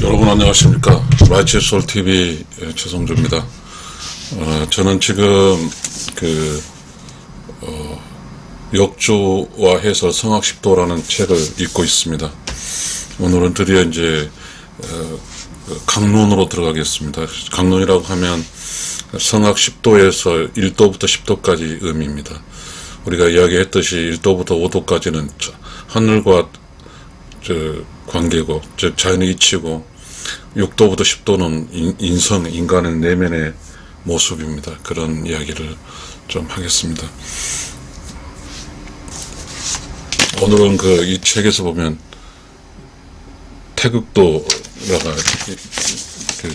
여러분 안녕하십니까. 라이치솔TV 최성주입니다. 저는 지금 역주와 해서 성악십도라는 책을 읽고 있습니다. 오늘은 드디어 이제 강론으로 들어가겠습니다. 강론이라고 하면 성악십도에서 1도부터 10도까지 의미입니다. 우리가 이야기했듯이 1도부터 5도까지는 하늘과 관계고, 즉 자연의 이치고, 6도부터 10도는 인간의 내면의 모습입니다. 그런 이야기를 좀 하겠습니다. 오늘은 이 책에서 보면 태극도라가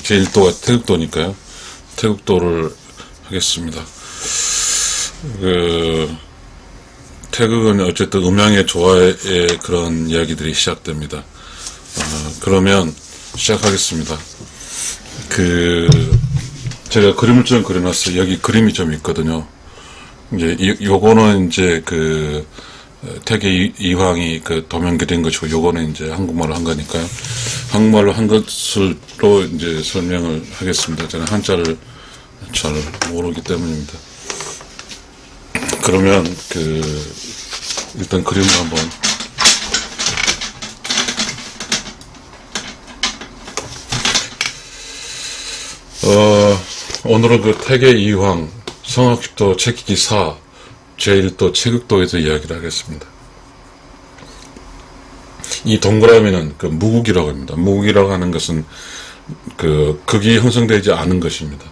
제1도가 태극도니까요. 태극도를 하겠습니다. 태극은 어쨌든 음양의 조화의 그런 이야기들이 시작됩니다. 그러면 시작하겠습니다. 제가 그림을 좀 그려놨어요. 여기 그림이 좀 있거든요. 이제 요거는 이제 태계 이황이 도면 그린 것이고, 요거는 이제 한국말로 한 거니까요. 한국말로 한 것으로 이제 설명을 하겠습니다. 저는 한자를 잘 모르기 때문입니다. 그러면 일단 그림을 한번 오늘은 태계 이황 성악십도 책기 4 제1도 채극도에서 이야기를 하겠습니다. 이 동그라미는 무국이라고 합니다. 무국이라고 하는 것은 극이 형성되지 않은 것입니다.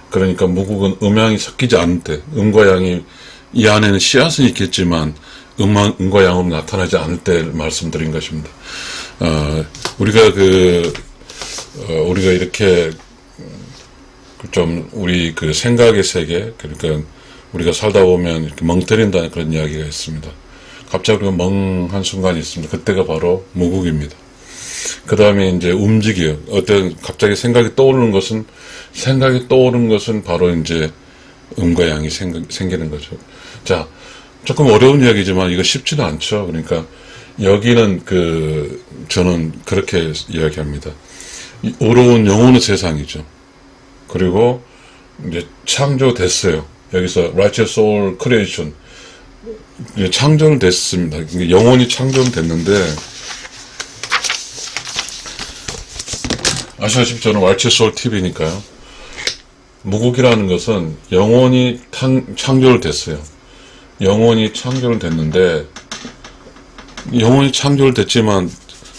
그러니까 무국은 음양이 섞이지 않을 때, 음과 양이 이 안에는 씨앗은 있겠지만 음과 양으로 나타나지 않을 때 말씀드린 것입니다. 우리가 이렇게 좀 우리 생각의 세계, 그러니까 우리가 살다 보면 이렇게 멍 때린다는 그런 이야기가 있습니다. 갑자기 우리가 멍한 순간이 있습니다. 그때가 바로 무국입니다. 그 다음에 이제 움직여요. 갑자기 생각이 떠오르는 것은 바로 이제 음과 양이 생기는 거죠. 자, 조금 어려운 이야기지만 이거 쉽지는 않죠. 그러니까 여기는 저는 그렇게 이야기합니다. 어려운 영혼의 세상이죠. 그리고 이제 창조됐어요. 여기서 Righteous Soul Creation, 창조는 됐습니다. 영혼이 창조는 됐는데, 아시다시피 저는 Righteous Soul TV니까요. 무국이라는 것은 영혼이 창조를 됐어요. 영혼이 창조를 됐는데, 영혼이 창조를 됐지만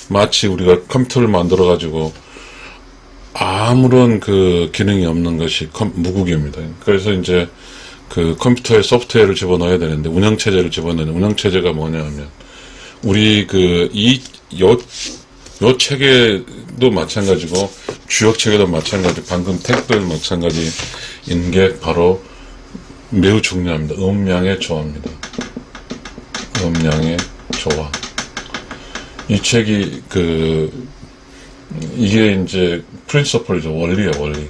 마치 우리가 컴퓨터를 만들어가지고 아무런 기능이 없는 것이 무국입니다. 그래서 이제 컴퓨터에 소프트웨어를 집어넣어야 되는데, 운영체제를 집어넣는, 운영체제가 뭐냐면, 우리 요 체계도 마찬가지고, 주역체계도 마찬가지, 방금 택도 마찬가지인 게 바로 매우 중요합니다. 음양의 조화입니다. 음양의 조화. 이 책이 이게 이제 프린서플이죠. 원리예요, 원리.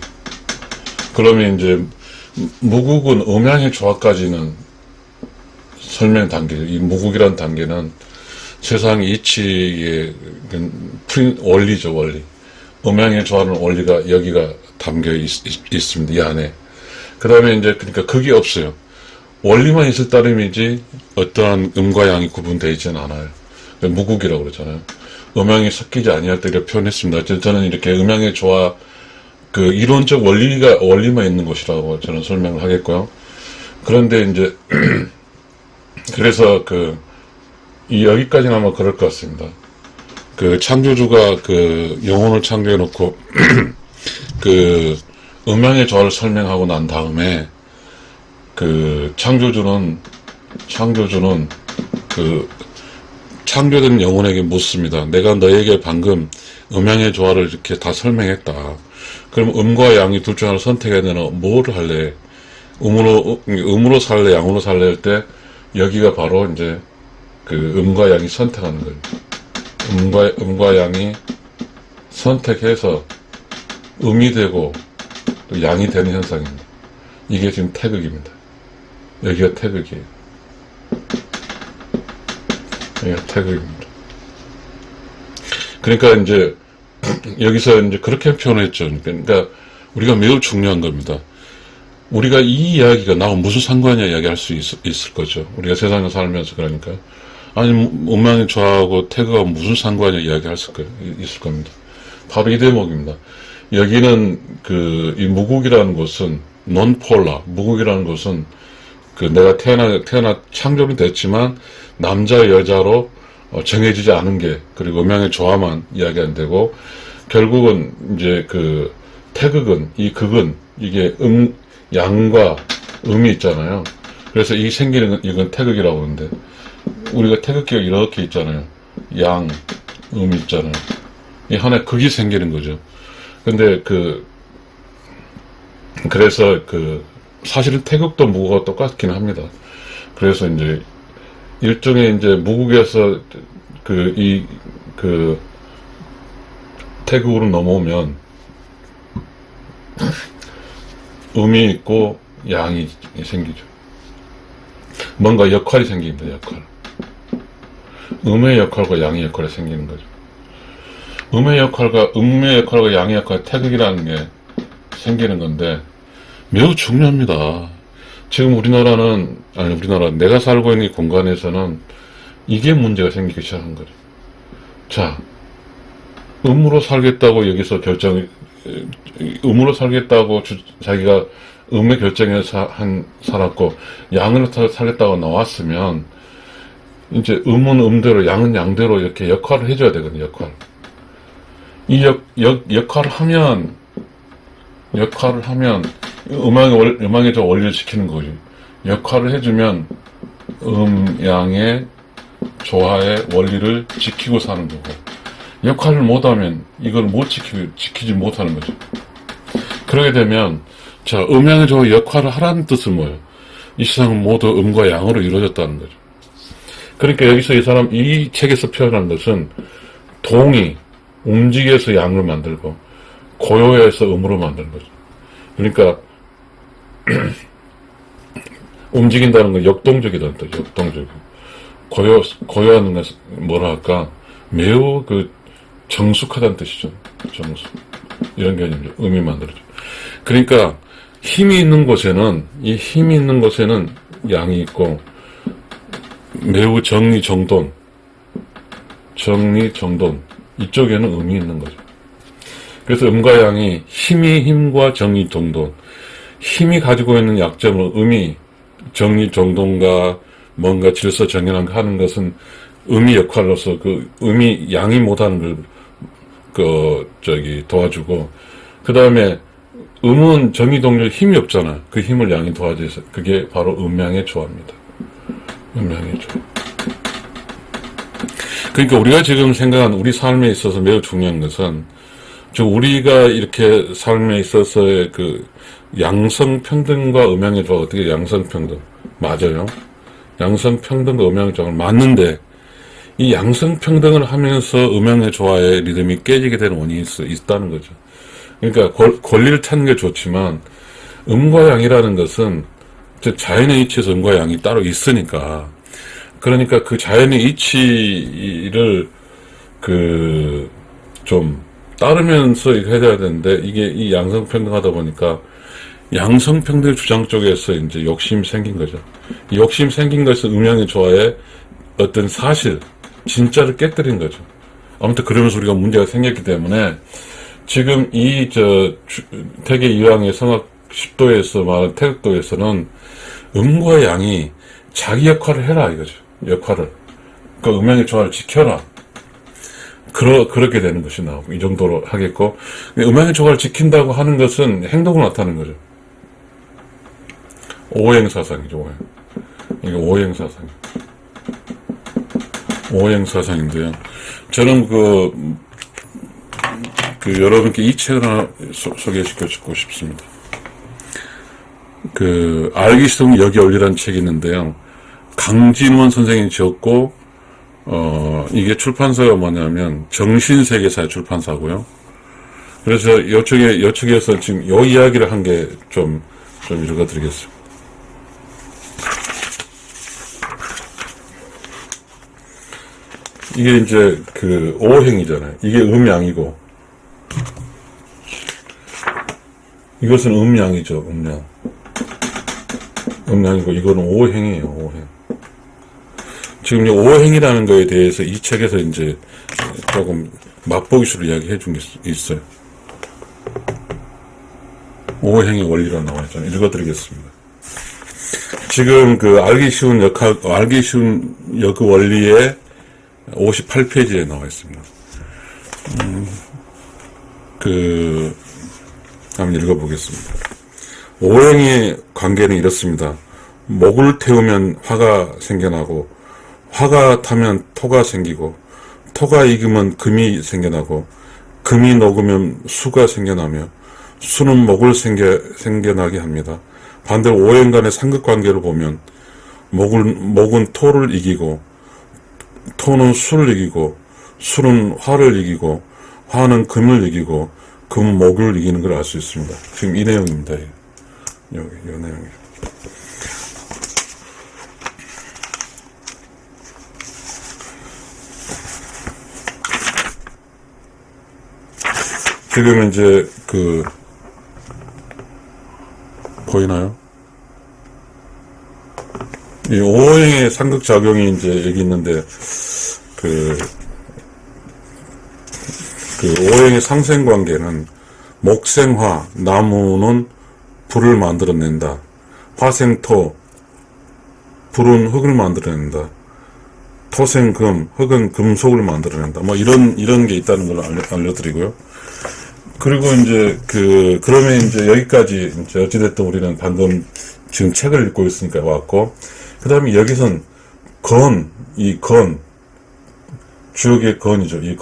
그러면 이제 무국은 음양의 조화까지는 설명 단계, 이 무국이라는 단계는 세상 이치의 원리죠, 원리. 음양의 조화는 원리가 여기가 담겨 있습니다, 이 안에. 그 다음에 이제, 그러니까 극이 없어요. 원리만 있을 따름이지, 어떠한 음과 양이 구분되어 있지는 않아요. 무국이라고 그러잖아요. 음양이 섞이지 아니할 때 이렇게 표현했습니다. 저는 이렇게 음양의 조화, 이론적 원리만 있는 것이라고 저는 설명을 하겠고요. 그런데 이제, 그래서 여기까지는 아마 그럴 것 같습니다. 창조주가 영혼을 창조해놓고, 음양의 조화를 설명하고 난 다음에, 창조주는 창조된 영혼에게 묻습니다. 내가 너에게 방금 음양의 조화를 이렇게 다 설명했다. 그럼 음과 양이 둘 중 하나를 선택해야 되나? 뭐를 할래? 음으로 살래? 양으로 살래? 할 때, 여기가 바로 이제, 음과 양이 선택하는 거예요. 음과 양이 선택해서 음이 되고, 또 양이 되는 현상입니다. 이게 지금 태극입니다. 여기가 태극이에요. 여기가 태극입니다. 그러니까 이제 여기서 이제 그렇게 표현했죠. 그러니까 우리가 매우 중요한 겁니다. 우리가 이 이야기가 나하고 무슨 상관이야 이야기할 수 있을 거죠. 우리가 세상에 살면서. 그러니까 아니 음양의 조화하고 태그가 무슨 상관이야 이야기할 있을 겁니다. 바로 이 대목입니다. 여기는 이 무국이라는 것은 논폴라, 무국이라는 것은 내가 태어나 창조는 됐지만 남자 여자로 정해지지 않은 게, 그리고 음양의 조화만 이야기 안 되고, 결국은 이제 태극은, 이 극은 이게 양과 음이 있잖아요. 그래서 이 생기는 이건 태극이라고 하는데, 우리가 태극기가 이렇게 있잖아요. 양, 음이 있잖아요. 이 하나의 극이 생기는 거죠. 근데 그래서 사실은 태극도 무국과 똑같긴 합니다. 그래서 이제 일종의 이제 무국에서 태극으로 넘어오면 음이 있고 양이 생기죠. 뭔가 역할이 생깁니다. 역할. 음의 역할과 양의 역할이 생기는 거죠. 음의 역할과 양의 역할, 태극이라는 게 생기는 건데 매우 중요합니다. 지금 내가 살고 있는 이 공간에서는 이게 문제가 생기기 시작한 거죠. 자, 음으로 살겠다고 여기서 음으로 살겠다고 자기가 음의 결정에 살았고, 양으로 살겠다고 나왔으면, 이제 음은 음대로, 양은 양대로 이렇게 역할을 해줘야 되거든요, 역할. 이 역할을 하면, 음양의 저 원리를 지키는 거죠. 역할을 해주면, 양의 조화의 원리를 지키고 사는 거고, 역할을 못하면 이걸 지키지 못하는 거죠. 그러게 되면, 자, 음양의 조화 역할을 하라는 뜻은 뭐예요? 이 세상은 모두 음과 양으로 이루어졌다는 거죠. 그러니까 여기서 이 책에서 표현한 것은, 동이, 움직여서 양을 만들고, 고요해서 음으로 만드는 거죠. 그러니까, 움직인다는 건 역동적이라는 뜻이죠, 역동적이고. 고요하는 것은 뭐라 할까? 매우 정숙하다는 뜻이죠. 정숙. 이런 개념이죠. 음이 만들어져. 그러니까, 힘이 있는 곳에는 양이 있고, 매우 정리정돈. 이쪽에는 음이 있는 거죠. 그래서 음과 양이 힘과 정리정돈. 힘이 가지고 있는 약점은 음이 정리정돈과 뭔가 질서 정연하게 하는 것은 음이 역할로서 음이 양이 못하는 걸 도와주고, 그 다음에 음은 정리동력 힘이 없잖아. 그 힘을 양이 도와줘서 그게 바로 음양의 조화입니다. 음양의 조화. 그러니까 우리가 지금 생각한 우리 삶에 있어서 매우 중요한 것은, 우리가 이렇게 삶에 있어서의 양성평등과 음양의 조화, 어떻게 양성평등? 맞아요. 양성평등과 음양의 조화가 맞는데, 이 양성평등을 하면서 음양의 조화의 리듬이 깨지게 되는 원인이 있다는 거죠. 그러니까 권리를 찾는 게 좋지만, 음과 양이라는 것은 자연의 이치에서 음과 양이 따로 있으니까, 그러니까 그 자연의 이치를 좀 따르면서 해야 되는데, 이게 이 양성평등하다 보니까 양성평등 주장 쪽에서 이제 욕심이 생긴 거죠. 이 욕심 생긴 것은 음양의 조화의 어떤 사실, 진짜를 깨뜨린 거죠. 아무튼 그러면서 우리가 문제가 생겼기 때문에 지금 태계 이황의 성악 10도에서 말하는 태극도에서는 음과 양이 자기 역할을 해라 이거죠. 역할을. 음양의 조화를 지켜라. 그렇게 되는 것이 나오고, 이 정도로 하겠고, 음양의 조화를 지킨다고 하는 것은 행동으로 나타나는 거죠. 오행사상이죠, 이게 오행사상인데요. 저는 여러분께 이 책을 하나 소개시켜주고 싶습니다. 알기 쉬운 여기 올리라는 책이 있는데요. 강진원 선생님이 지었고, 이게 출판사가 뭐냐면, 정신세계사의 출판사고요. 그래서 여쪽에서 지금 요 이야기를 한 게 좀 읽어드리겠습니다. 이게 이제 오행이잖아요. 이게 음양이고, 이것은 음양이죠, 음양. 음양이고, 이거는 오행이에요, 오행. 지금 이 오행이라는 거에 대해서 이 책에서 이제 조금 맛보기식으로 이야기해 준 게 있어요. 오행의 원리가 나와 있잖아요. 읽어드리겠습니다. 지금 그 알기 쉬운 역 원리의 58페이지에 나와 있습니다. 한번 읽어보겠습니다. 오행의 관계는 이렇습니다. 목을 태우면 화가 생겨나고, 화가 타면 토가 생기고, 토가 익으면 금이 생겨나고, 금이 녹으면 수가 생겨나며, 수는 목을 생겨나게 합니다. 반대로 오행 간의 상극관계를 보면, 목은 토를 이기고, 토는 수를 이기고, 수는 화를 이기고, 화는 금을 이기고, 금은 목을 이기는 걸 알 수 있습니다. 지금 이 내용입니다. 여기, 이 내용이에요. 지금 이제 보이나요? 이 오행의 상극작용이 이제 여기 있는데, 오행의 상생관계는 목생화, 나무는 불을 만들어낸다. 화생토, 불은 흙을 만들어낸다. 토생금, 흙은 금속을 만들어낸다. 뭐 이런 게 있다는 걸 알려드리고요. 그리고 이제 그러면 이제 여기까지 이제 어찌됐든 우리는 방금 지금 책을 읽고 있으니까 왔고, 그 다음에 여기선 주역의 건이죠. 이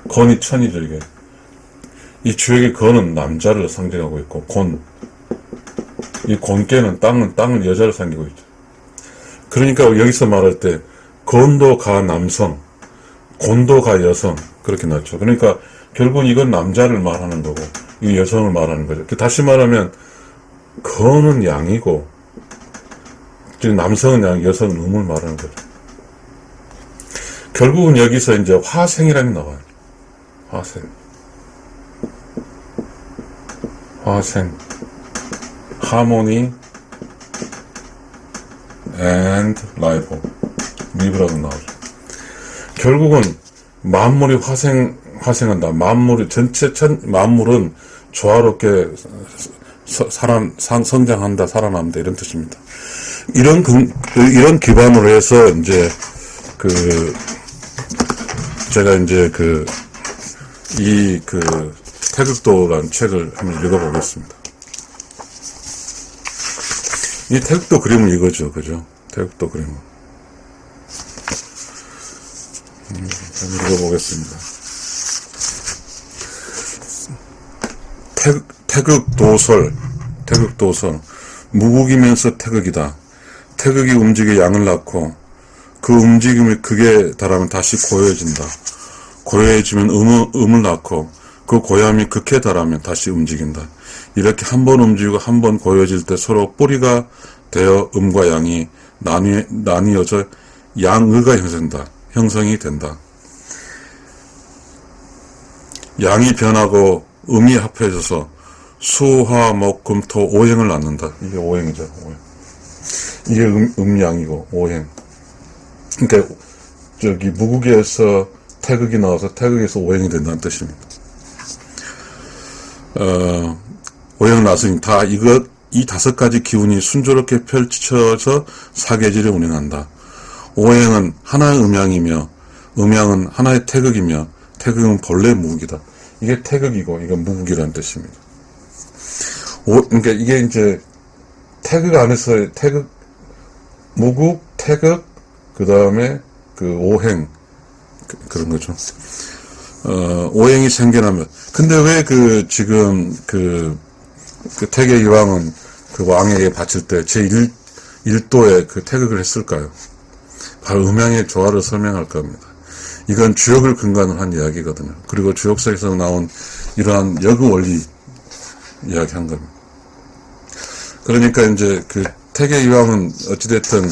건이 천이죠, 이게. 이 주역의 건은 남자를 상징하고 있고, 이 곤깨는 땅을 여자를 상징하고 있죠. 그러니까 여기서 말할 때, 건도가 남성, 곤도가 여성, 그렇게 나왔죠. 그러니까 결국은 이건 남자를 말하는 거고, 이 여성을 말하는 거죠. 다시 말하면, 건은 양이고, 즉 남성은 양, 여성은 음을 말하는 거죠. 결국은 여기서 이제 화생이라는 게 나와요. 화생, harmony and live라고 나오죠. 결국은 만물이 화생한다. 만물은 조화롭게 성장한다, 살아남는다, 이런 뜻입니다. 이런 기반으로 해서 이제 제가 이제 태극도라는 책을 한번 읽어보겠습니다. 이 태극도 그림은 이거죠, 그죠? 태극도 그림은. 한번 읽어보겠습니다. 태극도설. 무국이면서 태극이다. 태극이 움직여 양을 낳고, 그 움직임이 극에 달하면 다시 고요해진다. 고요해지면 음을 낳고, 그 고요함이 극에 달하면 다시 움직인다. 이렇게 한 번 움직이고 한 번 고요해질 때 서로 뿌리가 되어 음과 양이 나뉘어져 양의가 형성이 된다. 양이 변하고 음이 합해져서 수, 화, 목, 금, 토, 오행을 낳는다. 이게 오행이죠, 오행. 이게 음양이고, 오행. 그러니까, 무국에서 태극이 나와서 태극에서 오행이 된다는 뜻입니다. 오행을 낳았으니 이 5가지 기운이 순조롭게 펼쳐져 사계질을 운행한다. 오행은 하나의 음양이며, 음양은 하나의 태극이며, 태극은 본래 무국이다. 이게 태극이고, 이건 무국이라는 뜻입니다. 그러니까 이게 이제, 태극 안에서 무국, 태극, 그 다음에 오행, 그런 거죠. 오행이 생겨나면. 근데 왜 지금 태계 이왕은 왕에게 바칠 때 제1도에 태극을 했을까요? 바로 음양의 조화를 설명할 겁니다. 이건 주역을 근간으로 한 이야기거든요. 그리고 주역사에서 나온 이러한 여그 원리 이야기한 겁니다. 그러니까 이제 태계 이왕은 어찌됐든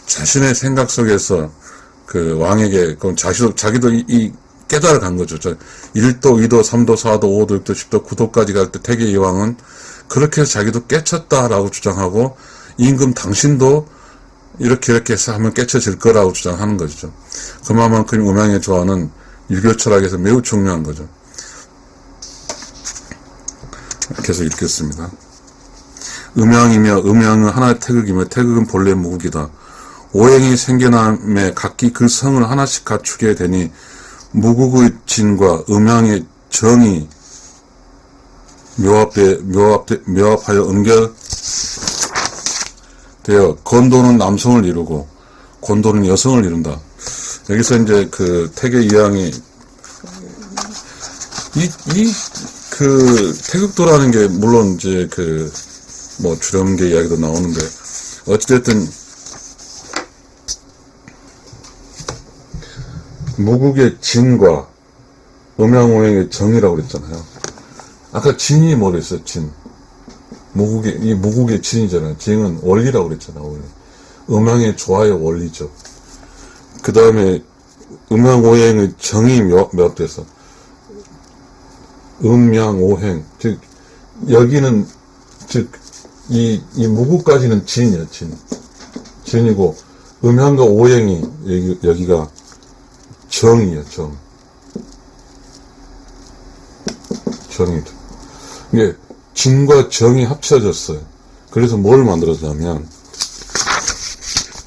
자신의 생각 속에서 왕에게, 자기도 이 깨달아간 거죠. 1도, 2도, 3도, 4도, 5도, 6도, 10도, 9도까지 갈 때 태계 이황은 그렇게 해서 자기도 깨쳤다라고 주장하고, 임금 당신도 이렇게 해서 하면 깨쳐질 거라고 주장하는 것이죠. 그만큼 음양의 조화는 유교 철학에서 매우 중요한 거죠. 계속 읽겠습니다. 음양이며 음양은 하나의 태극이며 태극은 본래 무국이다. 오행이 생겨남에 각기 그 성을 하나씩 갖추게 되니 무국의 진과 음양의 정이 묘합하여 연결되어 건도는 남성을 이루고 곤도는 여성을 이룬다. 여기서 이제 그 태계 이황이 그 태극도라는 게 물론 이제 그 뭐 주렴계 이야기도 나오는데 어찌됐든 무국의 진과 음양오행의 정이라고 그랬잖아요. 아까 진이 뭐랬어요? 진. 이 무국의 진이잖아요. 진은 원리라고 그랬잖아요. 원리. 음양의 조화의 원리죠. 그 다음에 음양오행의 정이 묘합돼서 음양오행, 즉 여기는 즉 이 무국까지는 진이야. 진이고 음양과 오행이 여기가 정이에요. 정이죠. 이게 진과 정이 합쳐졌어요. 그래서 뭘 만들었냐면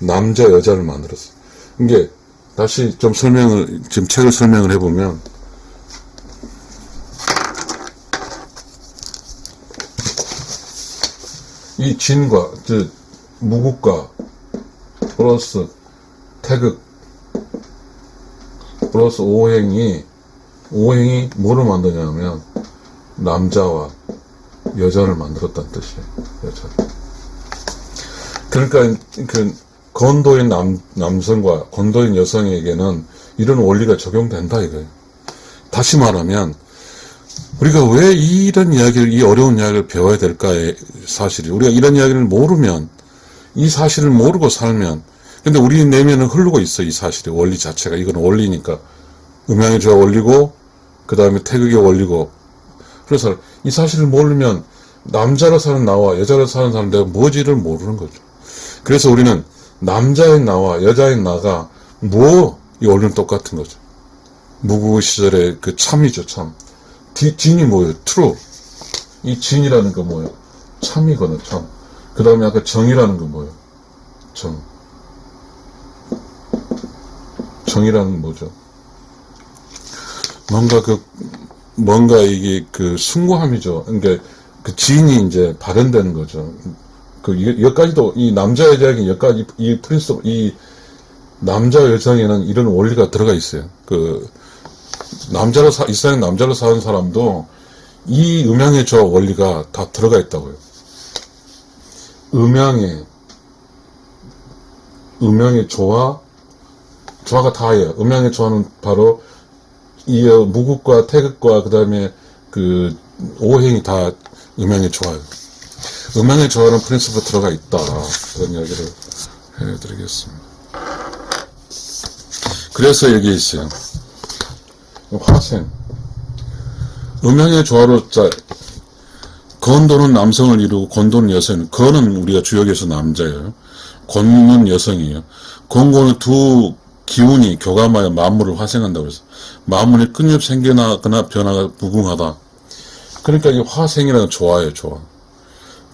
남자 여자를 만들었어요. 이게 다시 좀 지금 책을 설명을 해보면 이 진과 즉 무국과 플러스 태극 플러스 오행이 뭐를 만드냐면 남자와 여자를 만들었다는 뜻이에요. 여자. 그러니까 그 건도인 남성과 건도인 여성에게는 이런 원리가 적용된다 이거예요. 다시 말하면 우리가 왜 이런 이야기를, 이 어려운 이야기를 배워야 될까의 사실이, 우리가 이런 이야기를 모르면, 이 사실을 모르고 살면, 근데 우리 내면은 흐르고 있어, 이 사실이, 원리 자체가. 이건 원리니까. 음양의 조화 원리고, 그 다음에 태극의 원리고. 그래서 이 사실을 모르면, 남자로 사는 나와 여자로 사는 사람 내가 뭐지를 모르는 거죠. 그래서 우리는 남자인 나와 여자인 나가 이 원리는 똑같은 거죠. 무구 시절의 그 참이죠, 참. 진이 뭐예요? 트루. 이 진이라는 거 뭐예요? 참이거든, 참. 그 다음에 아까 정이라는 거 뭐예요? 정이라는 뭐죠? 뭔가 이게 그 숭고함이죠. 그러니까 그 진이 이제 발현되는 거죠. 여기까지도, 이 남자 여자에게 여기까지, 이 남자 여성에는 이런 원리가 들어가 있어요. 이스라엘 남자로 사는 사람도 이 음양의 조화 원리가 다 들어가 있다고요. 음양의 조화가 다예요. 음양의 조화는 바로 이 무국과 태극과 그 다음에 그 오행이 다 음양의 조화예요. 음양의 조화는 프린시플 들어가 있다. 그런 이야기를 해드리겠습니다. 그래서 여기 있어요. 화생. 음양의 조화로 건도는 남성을 이루고 곤도는 여성이에요. 건은 우리가 주역에서 남자예요. 곤은 여성이에요. 곤고는 두 기운이 교감하여 만물을 화생한다고 해서 만물이 끊임없이 생겨나거나 변화가 무궁하다. 그러니까 이 화생이라는 조화예요. 조화.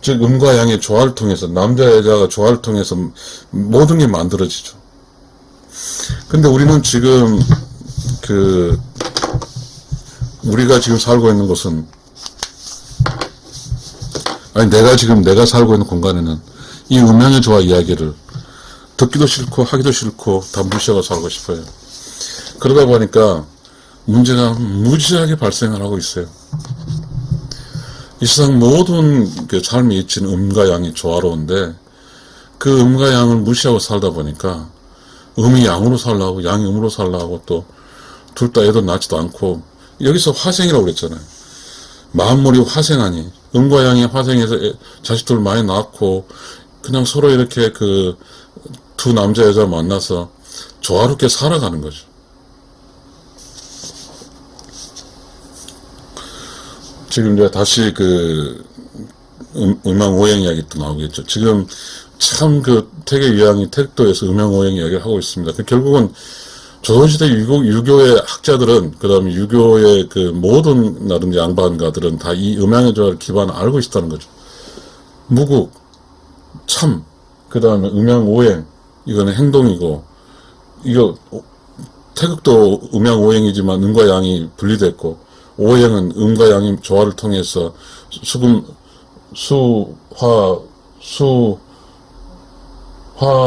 즉 음과 양의 조화를 통해서 남자 여자가 조화를 통해서 모든 게 만들어지죠. 근데 우리는 지금 우리가 지금 살고 있는 곳은, 내가 살고 있는 공간에는 이 음양의 조화 이야기를 듣기도 싫고 하기도 싫고 다 무시하고 살고 싶어요. 그러다 보니까 문제가 무지하게 발생을 하고 있어요. 이 세상 모든 삶의 이치는 음과 양이 조화로운데 그 음과 양을 무시하고 살다 보니까 음이 양으로 살라고 양이 음으로 살라고 또 둘 다 애도 낳지도 않고 여기서 화생이라고 그랬잖아요. 만물이 화생하니 음과 양이 화생해서 자식들 많이 낳고 그냥 서로 이렇게 두 남자 여자 만나서 조화롭게 살아가는 거죠. 지금 이제 다시 음양오행 이야기 또 나오겠죠. 지금 참 태계 유양이 택도에서 음양오행 이야기를 하고 있습니다. 결국은 조선시대 유교의 학자들은, 그 다음에 유교의 모든 나름 양반가들은 다 이 음양의 조화를 기반을 알고 있다는 거죠. 무국, 참, 그 다음에 음양오행, 이거는 행동이고, 이거, 태극도 음양오행이지만 음과 양이 분리됐고, 오행은 음과 양의 조화를 통해서 화,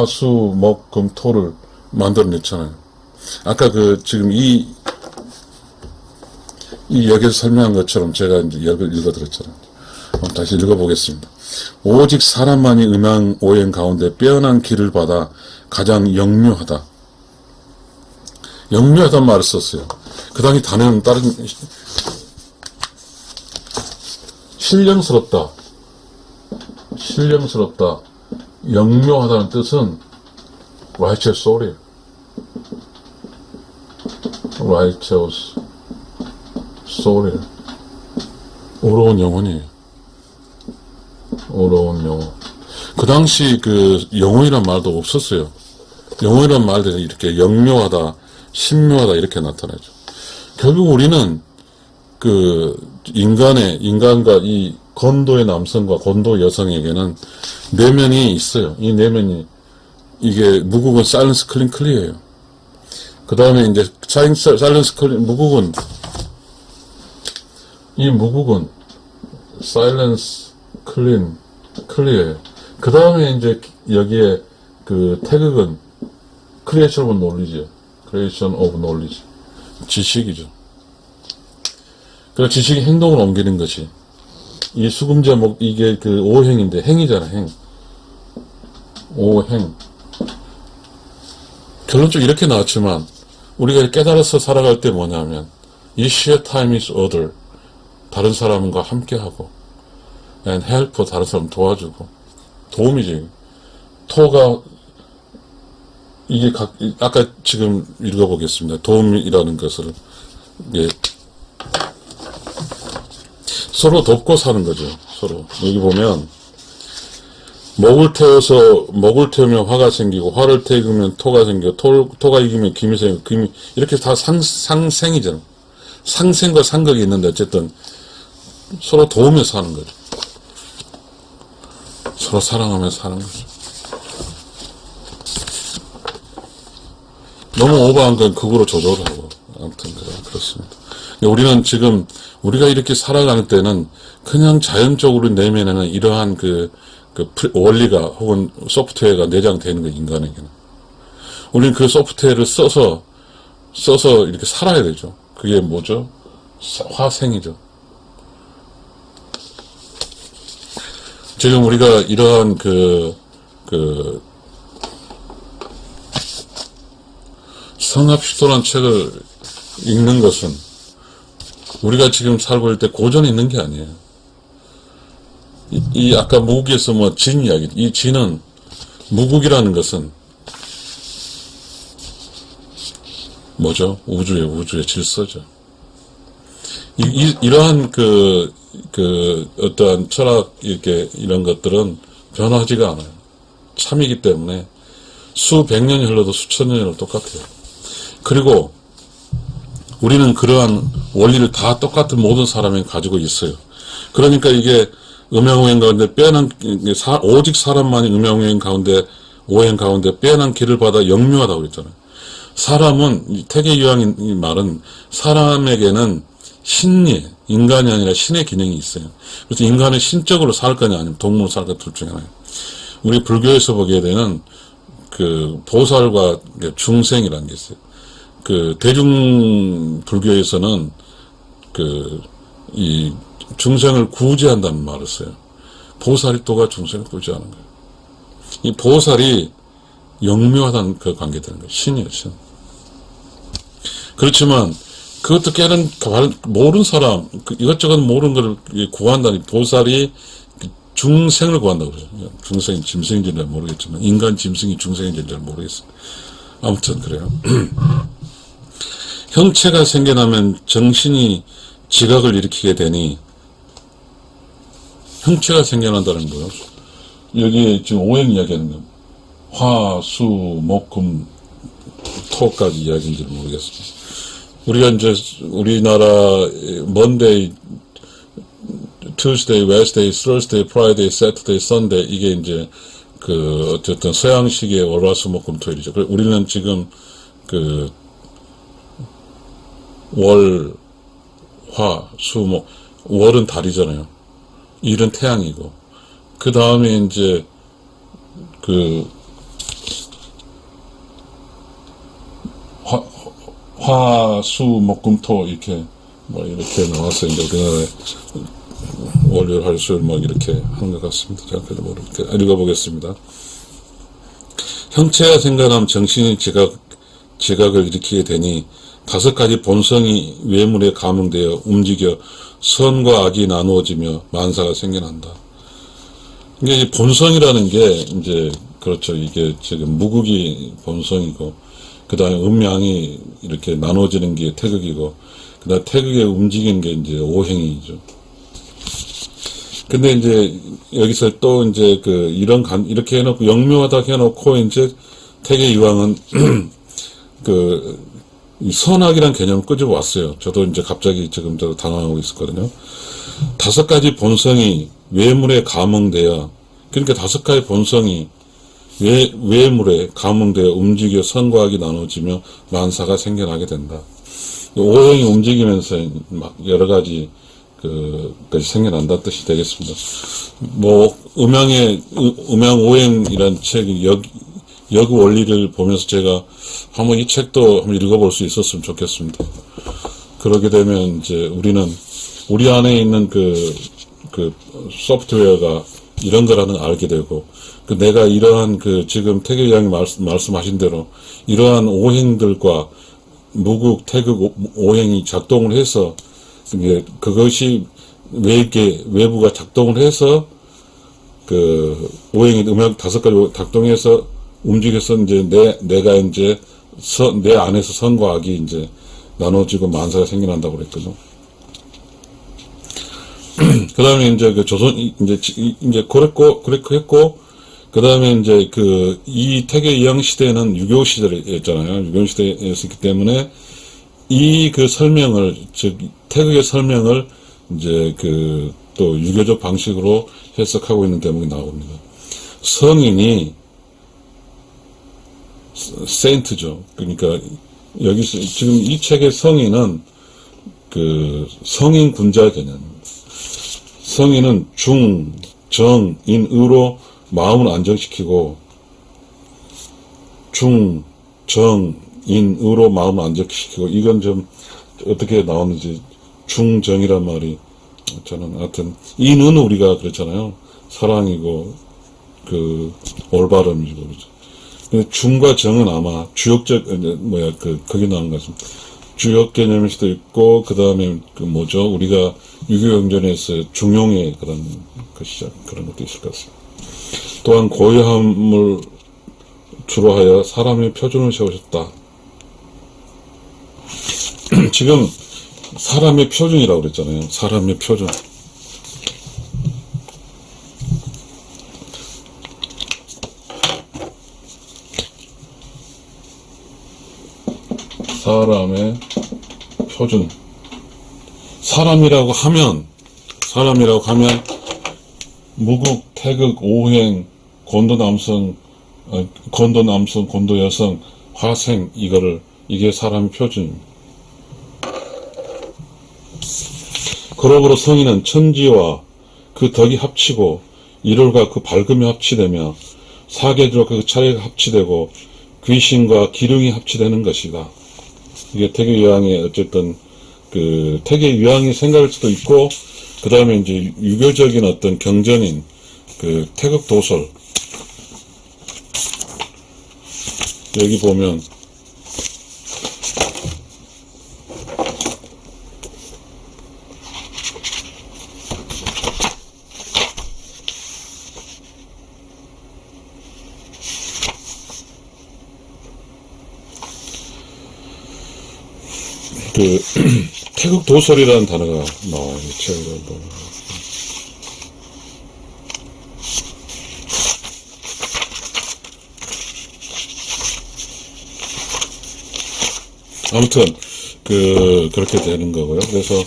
수, 목, 금, 토를 만들어냈잖아요. 아까 지금 이 여기서 설명한 것처럼 제가 이제 읽어드렸잖아요. 다시 읽어보겠습니다. 오직 사람만이 음양 오행 가운데 빼어난 길을 받아 가장 영묘하다. 영묘하다는 말을 썼어요. 그 다음에 단어는 다른, 신령스럽다. 영묘하다는 뜻은 righteous soul이에요. righteous soul이에요. 의로운 영혼이에요. 의로운 영혼. 그 당시 영혼이란 말도 없었어요. 영혼이란 말도 이렇게 영묘하다, 신묘하다 이렇게 나타나죠. 결국 우리는 인간과 이 건도의 남성과 건도 여성에게는 내면이 있어요. 이 내면이, 이게 무국은 사일런스 클린 클리어예요. 그 다음에 이제 사일런스 클린, 무국은 사일런스 클린 클리어예요. 그 다음에 이제 여기에 태극은 크리에이션 오브 놀리지요. 크리에이션 오브 놀리지. 지식이죠. 그러니까 지식이 행동을 옮기는 것이, 이 수금제목, 이게 오행인데, 행이잖아, 행. 오행. 결론적으로 이렇게 나왔지만, 우리가 깨달아서 살아갈 때 뭐냐면, 이 share time is other. 다른 사람과 함께하고, and help, 다른 사람 도와주고, 도움이지. 토가, 이게 아까 지금 읽어보겠습니다. 도움이라는 것을, 예. 서로 돕고 사는 거죠. 서로. 여기 보면, 목을 태우면 화가 생기고, 화를 태우면 토가 생기고, 토가 이기면 김이 생기고, 이렇게 다 상생이잖아. 상생과 상극이 있는데, 어쨌든, 서로 도우며 사는 거죠. 서로 사랑하며 사는 거죠. 너무 오버한 건 극으로 조절하고, 아무튼, 그렇습니다. 우리는 지금, 우리가 이렇게 살아가는 때는 그냥 자연적으로 내면에는 이러한 원리가 혹은 소프트웨어가 내장되는 거예요, 인간에게는. 우리는 그 소프트웨어를 써서 이렇게 살아야 되죠. 그게 뭐죠? 화생이죠. 지금 우리가 이러한 성합시도라는 책을 읽는 것은 우리가 지금 살고 있을 때 고전이 있는 게 아니에요. 이 아까 무국에서 진 이야기, 이 진은, 무국이라는 것은 뭐죠? 우주의 질서죠. 이러한 어떠한 철학, 이런 것들은 변하지가 않아요. 참이기 때문에 수백 년이 흘러도 수천 년이 흘러도 똑같아요. 그리고 우리는 그러한 원리를 다 똑같은 모든 사람이 가지고 있어요. 그러니까 이게 음양오행 가운데 빼어난, 오직 사람만이 음양오행 가운데, 오행 가운데 빼어난 길을 받아 영묘하다고 그랬잖아요. 사람은, 태계유양의 말은 사람에게는 신이, 인간이 아니라 신의 기능이 있어요. 그래서 인간은 신적으로 살 거냐 아니면 동물로 살 거냐 둘 중에 하나예요. 우리 불교에서 보게 되는 보살과 중생이라는 게 있어요. 대중 불교에서는 이 중생을 구제한다는 말을 써요. 보살이 또가 중생을 구제하는 거예요. 이 보살이 영묘하다는 관계 되는 거예요. 신이에요, 신. 그렇지만 그것도 모르는 사람, 이것저것 모르는 걸 구한다니, 보살이 중생을 구한다고 그러죠. 중생이 짐승인지는 모르겠지만, 인간 짐승이 중생인지는 모르겠어요. 아무튼 그래요. 형체가 생겨나면 정신이 지각을 일으키게 되니 형체가 생겨난다는 거예요. 여기 지금 오행 이야기하는 거예요. 화, 수, 목, 금, 토까지 이야기인지 모르겠습니다. 우리가 이제 우리나라 Monday, Tuesday, Wednesday, Thursday, Friday, Saturday, Sunday 이게 이제 그 어쨌든 서양식의 월화수목금토일이죠. 우리는 지금 그 월, 화, 수, 목 월은 달이잖아요. 일은 태양이고 그 다음에 이제 그 화, 수, 목, 금, 토 이렇게 뭐 이렇게 나와서 이제 우리나라에 월요일, 화요일, 수요일 막 이렇게 하는 것 같습니다. 제가 그래도 모르게 읽어보겠습니다. 형체가 생겨나면 정신이 지각을 일으키게 되니 다섯 가지 본성이 외물에 감응되어 움직여 선과 악이 나누어지며 만사가 생겨난다. 이게 본성이라는 게 이제 그렇죠. 이게 지금 무극이 본성이고 그 다음에 음양이 이렇게 나눠지는 게 태극이고 그 다음에 태극에 움직이는 게 이제 오행이죠. 근데 이제 여기서 또 이제 그 이렇게 해놓고 영묘하다 해놓고 이제 태계 이황은 그 선악이란 개념을 끄집어 왔어요. 저도 이제 갑자기 지금 저 당황하고 있었거든요. 다섯 가지 본성이 외물에 감응되어 그러니까 다섯 가지 본성이 외물에 감응되어 움직여 선과 악이 나눠지며 만사가 생겨나게 된다. 오행이 움직이면서 막 여러 가지 그것이 생겨난다는 뜻이 되겠습니다. 뭐 음양 오행이라는 책이 여그 원리를 보면서 제가 한번 이 책도 한번 읽어볼 수 있었으면 좋겠습니다. 그러게 되면 이제 우리 안에 있는 그 소프트웨어가 이런 거라는 걸 알게 되고 내가 이러한 지금 태계양이 말씀하신 대로 이러한 오행들과 무국, 태극 오행이 작동을 해서 그것이 외부가 작동을 해서 오행이 음양 다섯 가지 작동해서 움직여서 이제 내가 이제 내 안에서 선과 악이 이제 나눠지고 만사가 생겨난다고 그랬거든요. 그 다음에 이제 이제 그랬고 했고, 그 다음에 이제 이 태계 이황 시대는 유교 시대였잖아요. 유교 시대였기 때문에 이 설명을, 즉, 태극의 설명을 이제 또 유교적 방식으로 해석하고 있는 대목이 나옵니다. 성인이 세인트죠. 그러니까 여기서 지금 이 책의 성인은 성인 군자 개념. 성인은 중, 정, 인, 의로 마음을 안정시키고 중, 정, 인, 의로 마음을 안정시키고 이건 좀 어떻게 나오는지 중정이란 말이 저는 하여튼 인은 우리가 그랬잖아요. 사랑이고 올바름이고 그렇죠. 근데 중과 정은 아마 주역적 거기 나온 것 같습니다. 주역 개념일 수도 있고 그 다음에 우리가 유교경전에서 중용의 그런 것이죠. 그런 것도 있을 것 같습니다. 또한 고요함을 주로 하여 사람의 표준을 세우셨다. 지금 사람의 표준이라고 그랬잖아요. 사람의 표준. 사람의 표준. 사람이라고 하면 무국, 태극, 오행, 곤도남성, 곤도여성, 화생 이게 사람의 표준입니다. 그러므로 성인은 천지와 그 덕이 합치고 일월과 그 밝음이 합치되며 사계절과 그 차례가 합치되고 귀신과 기륭이 합치되는 것이다. 이게 태계유황의 어쨌든 태계유황의 생각일 수도 있고 그 다음에 이제 유교적인 어떤 경전인 태극도설 여기 보면 태극도설이라는 단어가 나와요. 책으로 보면. 아무튼 그렇게 되는 거고요. 그래서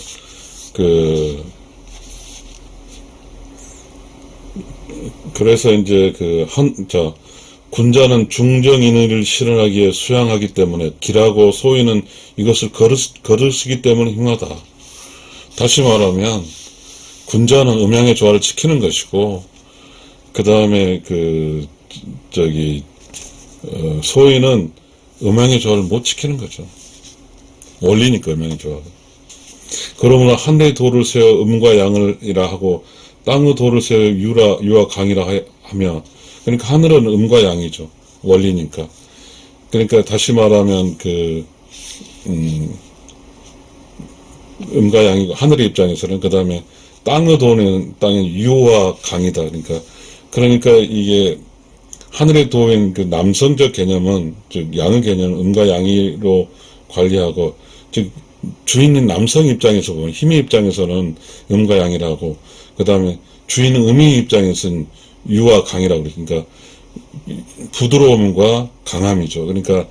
그래서 이제 군자는 중정인의를 실현하기에 수양하기 때문에 기라고 소인은 이것을 거르시기 때문에 힘하다. 다시 말하면 군자는 음양의 조화를 지키는 것이고, 그 다음에 소인은 음양의 조화를 못 지키는 거죠. 원리니까 음양의 조화가. 그러므로 하늘의 도를 세워 음과 양을이라 하고 땅의 도를 세워 유와 강이라 하며, 그러니까 하늘은 음과 양이죠. 원리니까. 그러니까 다시 말하면 음과 양이고 하늘의 입장에서는, 그 다음에 땅의 도는 유와 강이다. 그러니까 이게 하늘의 도인 남성적 개념은, 즉 양의 개념은 음과 양이로 관리하고, 즉 주인인 남성 입장에서 보면, 힘의 입장에서는 음과 양이라고, 그 다음에 주인은 음의 입장에서는 유와 강이라고 그러니까 부드러움과 강함이죠. 그러니까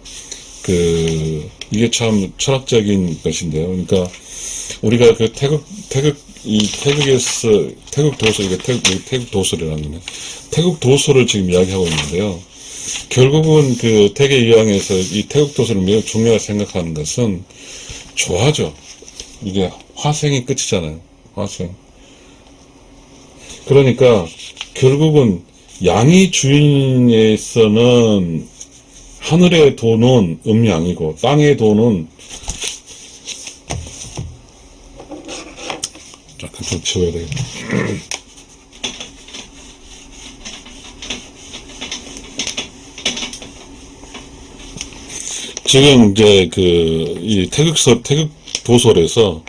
이게 참 철학적인 것인데요. 그러니까 우리가 태국에서 태국 도서, 이게 태국 도서라는 거네. 태국 도서를 지금 이야기하고 있는데요. 결국은 태계 이황에서 이 태국 도서를 매우 중요하게 생각하는 것은 조화죠. 이게 화생이 끝이잖아요. 화생. 그러니까 결국은 양이 주인에서는 하늘의 도는 음양이고, 땅의 도는, 잠깐 좀 치워야 되겠다. 지금 이제 이 태국 도설에서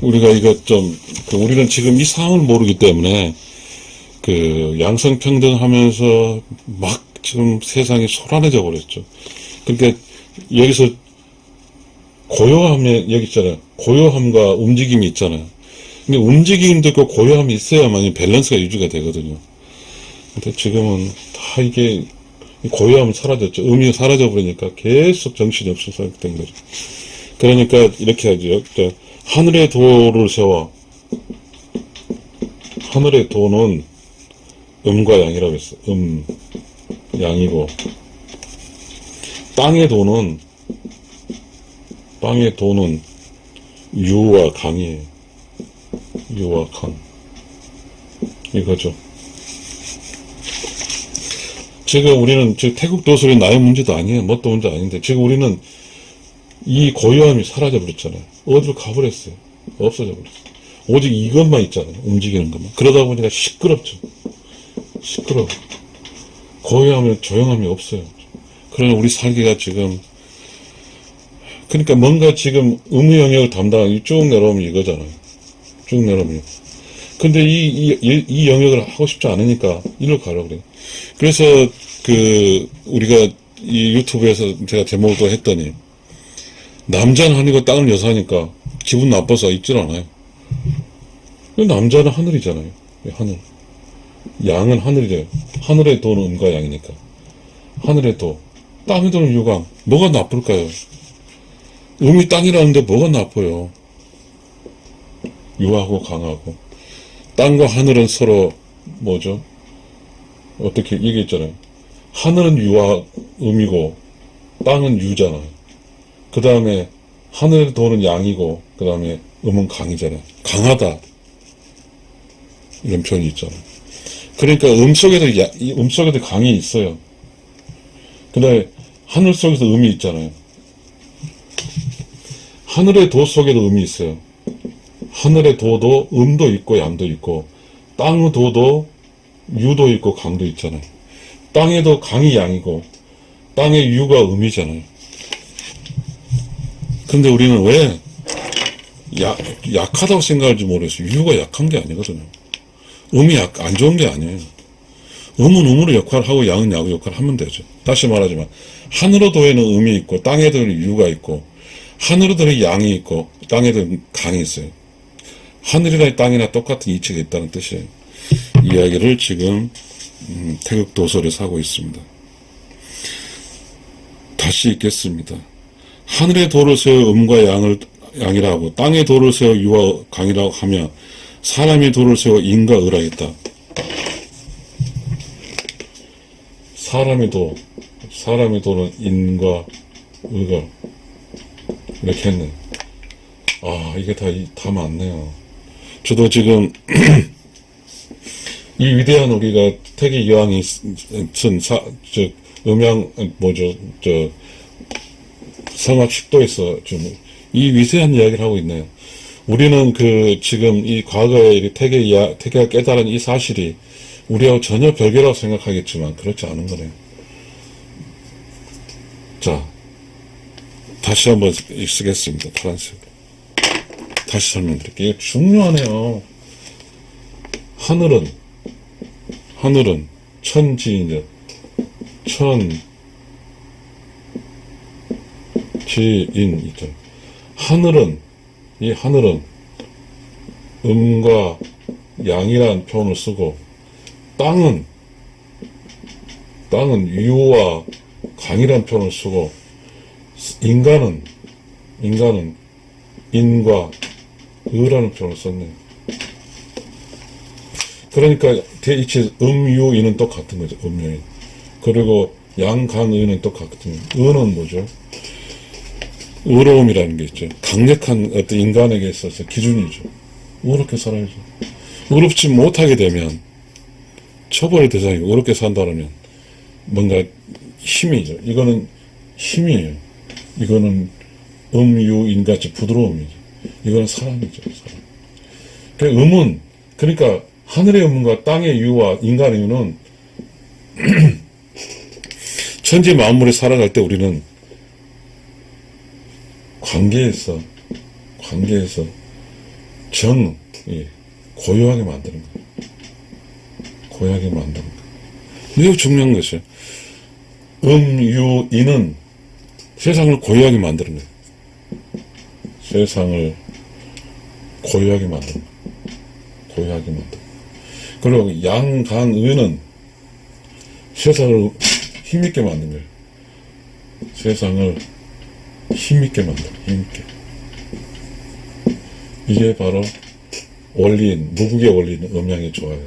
우리가 이거 우리는 지금 이 상황을 모르기 때문에 양성평등하면서 막 지금 세상이 소란해져 버렸죠. 그러니까 여기서 고요함에, 여기 있잖아요. 고요함과 움직임이 있잖아요. 근데 움직임도 있고 고요함이 있어야만 밸런스가 유지가 되거든요. 근데 지금은 다 이게 고요함이 사라졌죠. 의미가 사라져 버리니까 계속 정신이 없어서 된 거죠. 그러니까 이렇게 하죠. 하늘의 도를 세워. 하늘의 도는 음과 양이라고 했어. 양이고, 땅의 도는 유와 강이에요. 유와 강. 이거죠. 지금 우리는 태국 도설이 나의 문제도 아니에요. 뭣도 문제 아닌데, 지금 우리는 이 고요함이 사라져 버렸잖아요. 어디로 가버렸어요. 없어져 버렸어요. 오직 이것만 있잖아요. 움직이는 것만. 그러다 보니까 시끄럽죠. 시끄러워. 고요함이, 조용함이 없어요. 그러나 우리 살기가 지금, 그러니까 뭔가 지금 의무 영역을 담당하기 쭉 내려오면 이거잖아요. 쭉 내려오면. 근데 이 영역을 하고 싶지 않으니까 일로 가라고 그래요. 그래서 우리가 이 유튜브에서 제가 제목도 했더니, 남자는 하늘이고 땅은 여사니까 기분 나빠서 있질 않아요. 남자는 하늘이잖아요. 하늘. 양은 하늘이래요. 하늘의 도는 음과 양이니까. 하늘의 도. 땅의 도는 유강. 뭐가 나쁠까요? 음이 땅이라는데 뭐가 나빠요? 유하고 강하고. 땅과 하늘은 서로 뭐죠? 어떻게 얘기했잖아요. 하늘은 유와 음이고 땅은 유잖아요. 그 다음에 하늘의 도는 양이고, 그 다음에 음은 강이잖아요. 강하다, 이런 표현이 있잖아요. 그러니까 음 속에도 강이 있어요. 그 다음에 하늘 속에서 음이 있잖아요. 하늘의 도 속에도 음이 있어요. 하늘의 도도 음도 있고 양도 있고, 땅의 도도 유도 있고 강도 있잖아요. 땅에도 강이 양이고 땅의 유가 음이잖아요. 근데 우리는 왜 약하다고 생각할지 모르겠어요. 유가 약한 게 아니거든요. 음이 안 좋은 게 아니에요. 음은 음으로 역할을 하고 양은 양으로 역할을 하면 되죠. 다시 말하지만 하늘의 도에는 음이 있고 땅에도 유가 있고, 하늘의 도에 양이 있고 땅에도 강이 있어요. 하늘이나 땅이나 똑같은 이치가 있다는 뜻이에요. 이야기를 지금 태극 도서를 사고 있습니다. 다시 읽겠습니다. 하늘의 도를 세워 음과 양이라 하고 땅의 도를 세워 유와 강이라고 하며 사람의 도를 세워 인과 의라 했다. 사람의 도는 인과 의가 이렇게 했네. 아, 이게 다 맞네요. 저도 지금 이 위대한 우리가 태계 이황이 쓴 성악 10도에서 좀 이 위대한 이야기를 하고 있네요. 우리는 지금 이 과거에 태계가 깨달은 이 사실이 우리하고 전혀 별개라고 생각하겠지만 그렇지 않은 거네요. 자, 다시 한번 쓰겠습니다. 파란색. 다시 설명드릴게요. 이게 중요하네요. 하늘은 천지인데 천지인이죠. 이 하늘은 음과 양이라는 표현을 쓰고 땅은 유와 강이라는 표현을 쓰고 인간은 인과 의라는 표현을 썼네요. 그러니까 대이치 음유인은 똑같은 거죠. 음유인. 그리고 양강의는 똑같은 거예요. 의는 뭐죠? 의로움이라는 게 있죠. 강력한 어떤 인간에게 있어서 기준이죠. 의롭게 살아야죠. 의롭지 못하게 되면 처벌의 대상이고 의롭게 산다면 뭔가 힘이죠. 이거는 힘이에요. 이거는 음유인같이 부드러움이죠. 이거는 사랑이죠. 사랑. 그러니까 하늘의 음과 땅의 유와 인간의 유는 천지 만물에 살아갈 때 우리는 관계에서 고요하게 만드는 거예요. 고요하게 만드는 거예요. 매우 중요한 것이에요. 인은 세상을 고요하게 만드는 거예요. 세상을 고요하게 만드는 거예요. 고요하게 만드는 거예요. 그리고 양강의는 세상을 힘있게 만드는 거예요. 세상을 힘있게 만들어, 힘있게. 이게 바로 무국의 원리는 음양이 좋아요.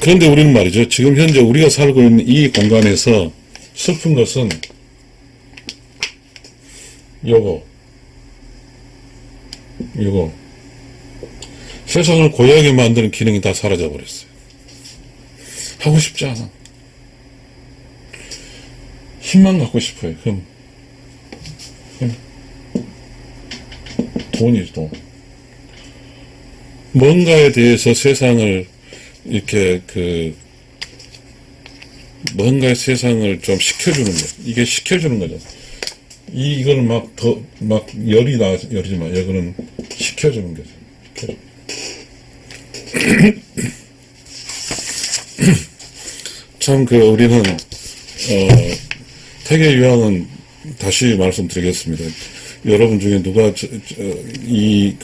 그런데 우리는 말이죠. 지금 현재 우리가 살고 있는 이 공간에서 슬픈 것은 요거. 세상을 고요하게 만드는 기능이 다 사라져 버렸어요. 하고 싶지 않아. 힘만 갖고 싶어요. 힘. 돈이죠, 돈. 뭔가에 대해서 세상을 이렇게 뭔가의 세상을 좀 식혀주는 거. 이게 식혀주는 거죠. 이걸 열이지만 이거는 식혀주는 거죠. 참, 우리는, 태계 유황은 다시 말씀드리겠습니다. 여러분 중에 누가 이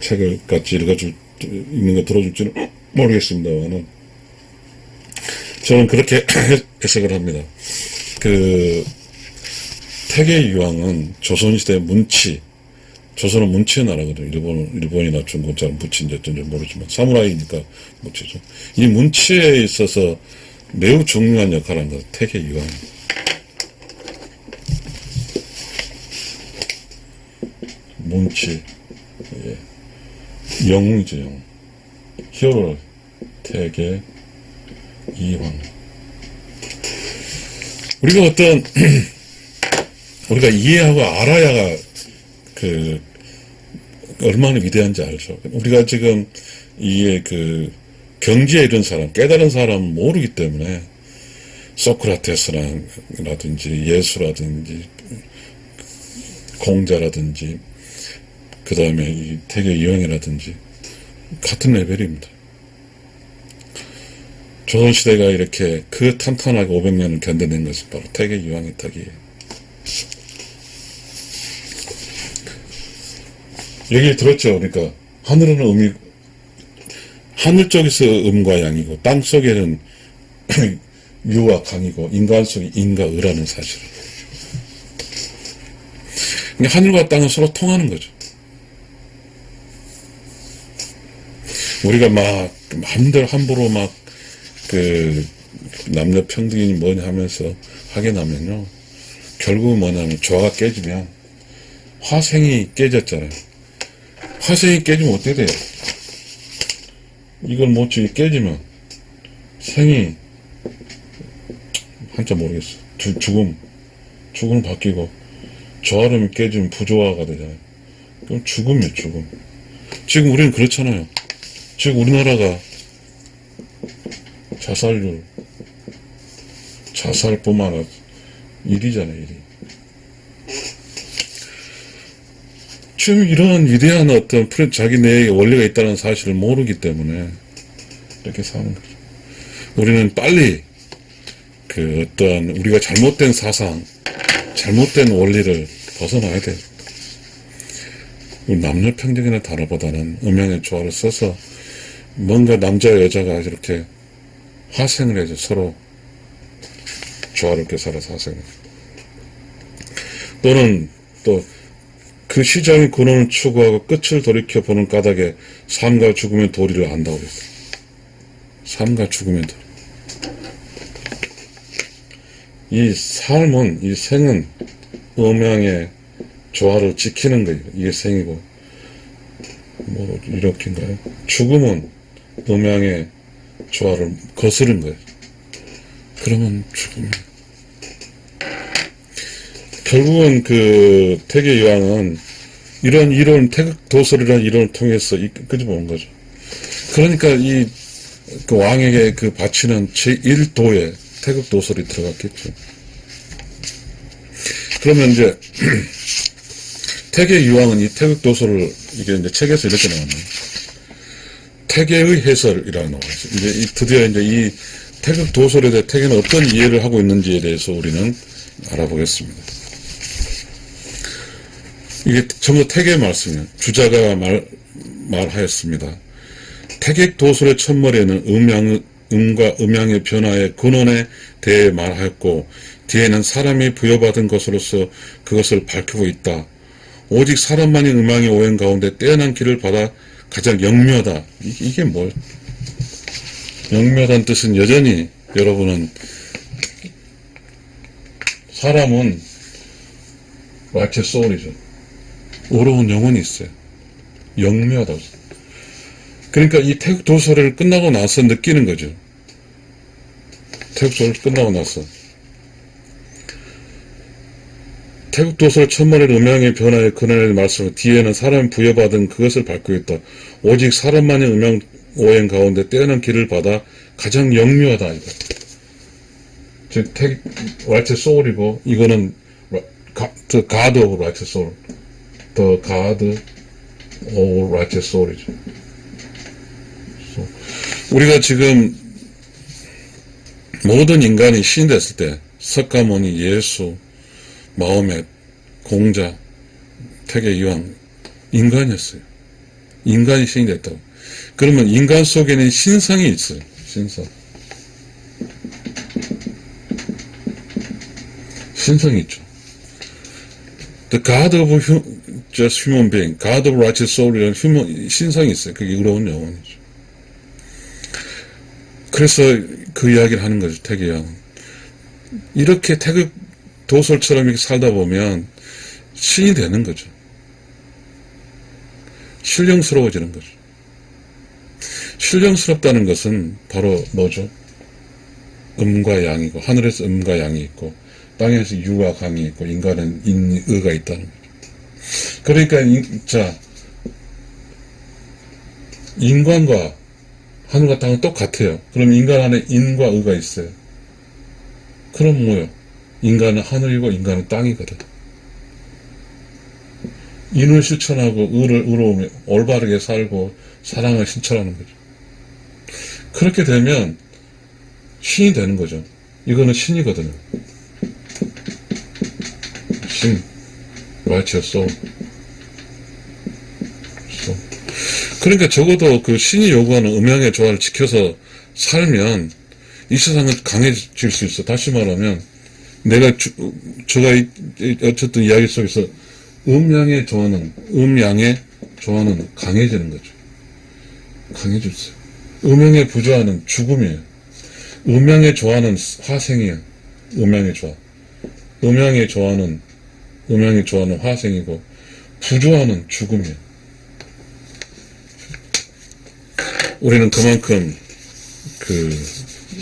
책을 같이 읽는 거 들어줄지는 모르겠습니다만은, 저는 그렇게 해석을 합니다. 태계 유황은 조선시대 조선은 문치의 나라거든요. 일본이나 중국처럼 문치인지 어쩐지 모르지만, 사무라이니까 문치죠. 이 문치에 있어서 매우 중요한 역할을 한다. 태계 유황. 문치. 예. 영웅이죠, 영웅. 히어로, 태계, 이황. 우리가 이해하고 알아야가 얼마나 위대한지 알죠. 우리가 지금 이게 경지에 이른 사람, 깨달은 사람 모르기 때문에 소크라테스라든지 예수라든지 공자라든지 그 다음에 이 태계 유황이라든지 같은 레벨입니다. 조선시대가 이렇게 탄탄하게 500년을 견뎌낸 것은 바로 태계 유황의 덕이에요. 얘기 들었죠? 그러니까 하늘은 하늘 쪽에서 음과 양이고 땅 속에는 유와 강이고 인간 속에 인과 의라는 사실을. 그러니까 하늘과 땅은 서로 통하는 거죠. 우리가 막 마음대로 함부로 막 남녀 평등이 뭐냐 하면서 하게 나면요, 결국은 뭐냐면 조화가 깨지면 화생이 깨졌잖아요. 화생이 깨지면 어떻게 돼요? 이걸 못지 깨지면 생이 한자 모르겠어. 죽음 바뀌고 조화름이 깨지면 부조화가 되잖아요. 그럼 죽음이에요, 죽음. 지금 우리는 그렇잖아요. 지금 우리나라가 자살뿐만 아니라 1위잖아요, 1위. 지금 이런 위대한 어떤 자기 내에 원리가 있다는 사실을 모르기 때문에 이렇게 사는 거죠. 우리는 빨리 어떤 우리가 잘못된 사상, 잘못된 원리를 벗어나야 돼요. 남녀 평등이라는 단어보다는 음양의 조화를 써서 뭔가 남자와 여자가 이렇게 화생을 해서 서로 조화롭게 살아서 화생을. 또는 또 그 시장의 근원을 추구하고 끝을 돌이켜보는 까닭에 삶과 죽음의 도리를 안다고 그랬어요. 삶과 죽음의 도리. 이 삶은, 이 생은 음양의 조화를 지키는 거예요. 이게 생이고, 뭐 이렇게인가요? 죽음은 음양의 조화를 거스른 거예요. 그러면 죽음이에요. 결국은 태계여왕은 이런 이론, 태극도설이라는 이론을 통해서 끄집어온 거죠. 그러니까 왕에게 바치는 제1도에 태극도설이 들어갔겠죠. 그러면 이제 태계여왕은 이 태극도설을 이게 이제 책에서 이렇게 나왔네요. 태계의 해설이라고 나와있어요. 이제 드디어 이제 이 태극도설에 대해 태계는 어떤 이해를 하고 있는지에 대해서 우리는 알아보겠습니다. 이게 전부 태계의 말씀이에요. 주자가 말하였습니다. 태객도설의 첫머리에는 음과 음양의 변화의 근원에 대해 말하였고, 뒤에는 사람이 부여받은 것으로서 그것을 밝히고 있다. 오직 사람만이 음양의 오행 가운데 뛰어난 길을 받아 가장 영묘하다. 이게 뭘? 영묘하다는 뜻은 여전히 여러분은 사람은 righteous soul이죠. 의로운 영혼이 있어요. 영묘하다고. 그러니까 이 태극도설을 끝나고 나서 느끼는 거죠. 태극도설 끝나고 나서. 태극도설 첫머리 음양의 변화의 근원의 말씀, 뒤에는 사람이 부여받은 그것을 밝히고 있다. 오직 사람만이 음양 오행 가운데 뛰어난 길을 받아 가장 영묘하다. 이거. 즉, righteous soul이고, 이거는 the God of righteous soul. The God of righteous soul이죠. 우리가 지금 모든 인간이 시인 됐을 때 석가모니, 예수, 마호멧, 공자, 태계여왕 인간이었어요. 인간이 시인이 됐다고. 그러면 인간 속에는 신성이 있어요. 신성이 있죠. The God of just human being, God of righteous soul이라는 신성이 있어요. 그게 의로운 영혼이죠. 그래서 그 이야기를 하는 거죠, 태계여왕은. 이렇게 태극도설처럼 이렇게 살다 보면 신이 되는 거죠. 신령스러워지는 거죠. 신령스럽다는 것은 바로 뭐죠? 음과 양이고, 하늘에서 음과 양이 있고, 땅에서 유와 강이 있고, 인간은 인의가 있다는 거죠. 그러니까, 인간과 하늘과 땅은 똑같아요. 그럼 인간 안에 인과 의가 있어요. 그럼 뭐요? 인간은 하늘이고 인간은 땅이거든. 인을 실천하고 의로우며 올바르게 살고 사랑을 실천하는 거죠. 그렇게 되면 신이 되는 거죠. 이거는 신이거든요. 신, righteous soul. 그러니까 적어도 그 신이 요구하는 음양의 조화를 지켜서 살면 이 세상은 강해질 수 있어. 다시 말하면 제가 어쨌든 이야기 속에서 음양의 조화는 강해지는 거죠. 강해질 수 있어요. 음양의 부조화는 죽음이에요. 음양의 조화는 화생이에요. 음양의 조화. 음양의 조화는 화생이고 부조화는 죽음이에요. 우리는 그만큼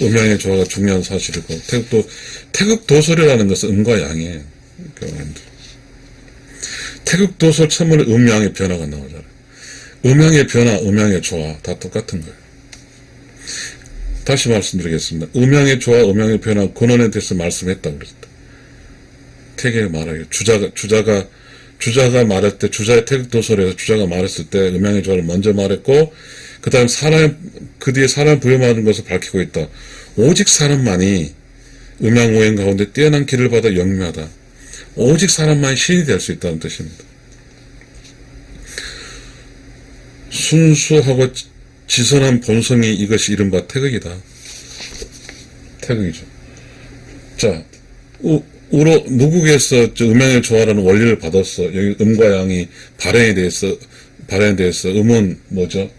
음양의 조화가 중요한 사실이고, 태극도설이라는 것은 음과 양이에요. 태극도설 천문에 음양의 변화가 나오잖아요. 음양의 변화, 음양의 조화 다 똑같은 거예요. 다시 말씀드리겠습니다. 음양의 조화, 음양의 변화 근원에 대해서 말씀했다고 그랬다. 태계가 말하기를 주자가 말할 때, 주자의 태극도설에서 주자가 말했을 때 음양의 조화를 먼저 말했고, 그 다음 그 뒤에 사람 부여받은 것을 밝히고 있다. 오직 사람만이 음양오행 가운데 뛰어난 길을 받아 영유하다. 오직 사람만이 신이 될 수 있다는 뜻입니다. 순수하고 지선한 본성이 이것이 이른바 태극이다. 태극이죠. 자, 무국에서 음양의 조화라는 원리를 받았어. 여기 음과 양이 발현에 대해서 음은 뭐죠?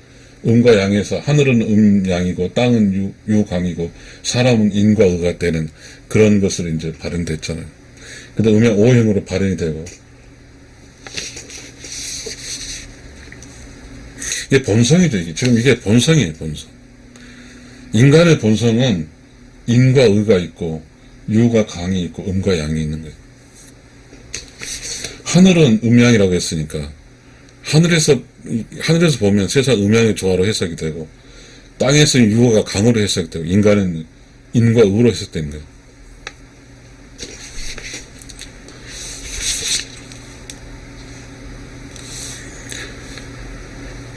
음과 양에서 하늘은 음양이고 땅은 유강이고 사람은 인과 의가 되는 그런 것을 이제 발현됐잖아요. 근데 음양 오행으로 발현이 되고, 이게 본성이죠. 지금 이게 본성이에요. 본성. 인간의 본성은 인과 의가 있고 유가 강이 있고 음과 양이 있는 거예요. 하늘은 음양이라고 했으니까 하늘에서 보면 세상 음양의 조화로 해석이 되고, 땅에서는 유가 강으로 해석이 되고, 인간은 인과 의로 해석되는 거예요.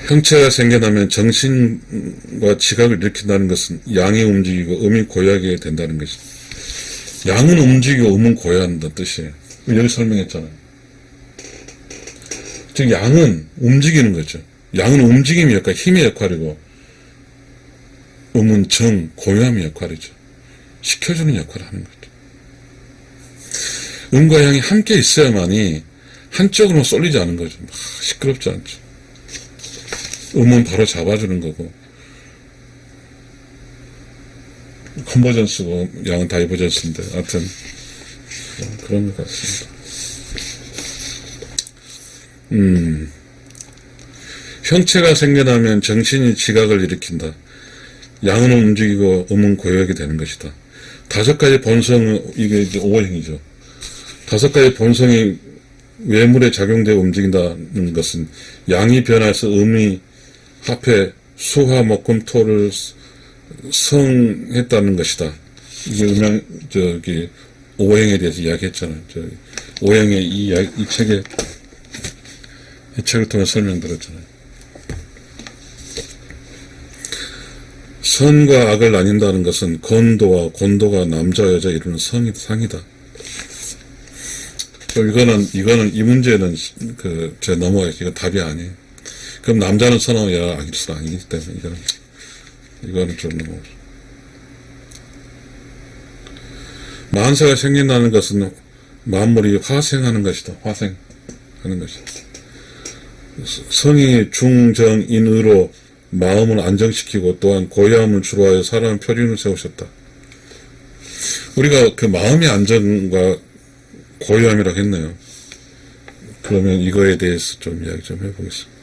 형체가 생겨나면 정신과 지각을 일으킨다는 것은 양이 움직이고 음이 고요하게 된다는 것입니다. 양은 움직이고 음은 고요한다는 뜻이에요. 여기 설명했잖아요. 즉 양은 움직이는 거죠. 양은 움직임의 역할, 힘의 역할이고, 음은 고요함의 역할이죠. 시켜주는 역할을 하는 거죠. 음과 양이 함께 있어야만이 한쪽으로만 쏠리지 않은 거죠. 시끄럽지 않죠. 음은 바로 잡아주는 거고, 컨버전스고 양은 다이버전스인데, 하여튼 그런 것 같습니다. 형체가 생겨나면 정신이 지각을 일으킨다. 양은 움직이고 음은 고요하게 되는 것이다. 5가지 본성, 이게 이제 오행이죠. 5가지 본성이 외물에 작용되어 움직인다는 것은 양이 변해서 음이 합해 수화, 목금, 토를 성했다는 것이다. 이게 오행에 대해서 이야기했잖아요. 오행의 이 책을 통해 설명드렸잖아요. 선과 악을 나뉜다는 것은 건도와 곤도가 남자와 여자 이루는 상이다. 이 문제는 제가 넘어가겠어요. 이거 답이 아니에요. 그럼 남자는 선하고 여자는 아니기 때문에 이거는 좀 넘어가죠. 만사가 생긴다는 것은 만물이 화생하는 것이다. 화생하는 것이다. 성이 중정인의로 마음을 안정시키고 또한 고요함을 주로하여 사람의 표준을 세우셨다. 우리가 그 마음의 안정과 고요함이라고 했네요. 그러면 이거에 대해서 좀 이야기 좀 해보겠습니다.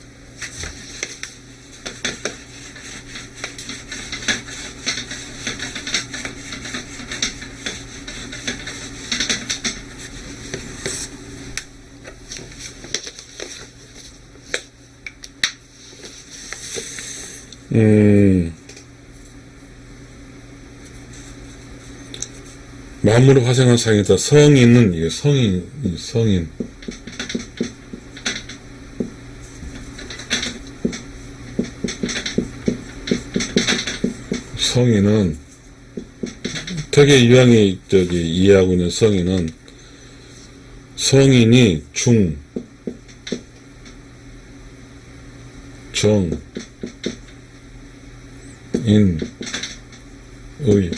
만물을 화생한 상이다. 성인은 이게 성인. 성인은 되게 유형이 이해하고 있는 성인이 정, 인, 의.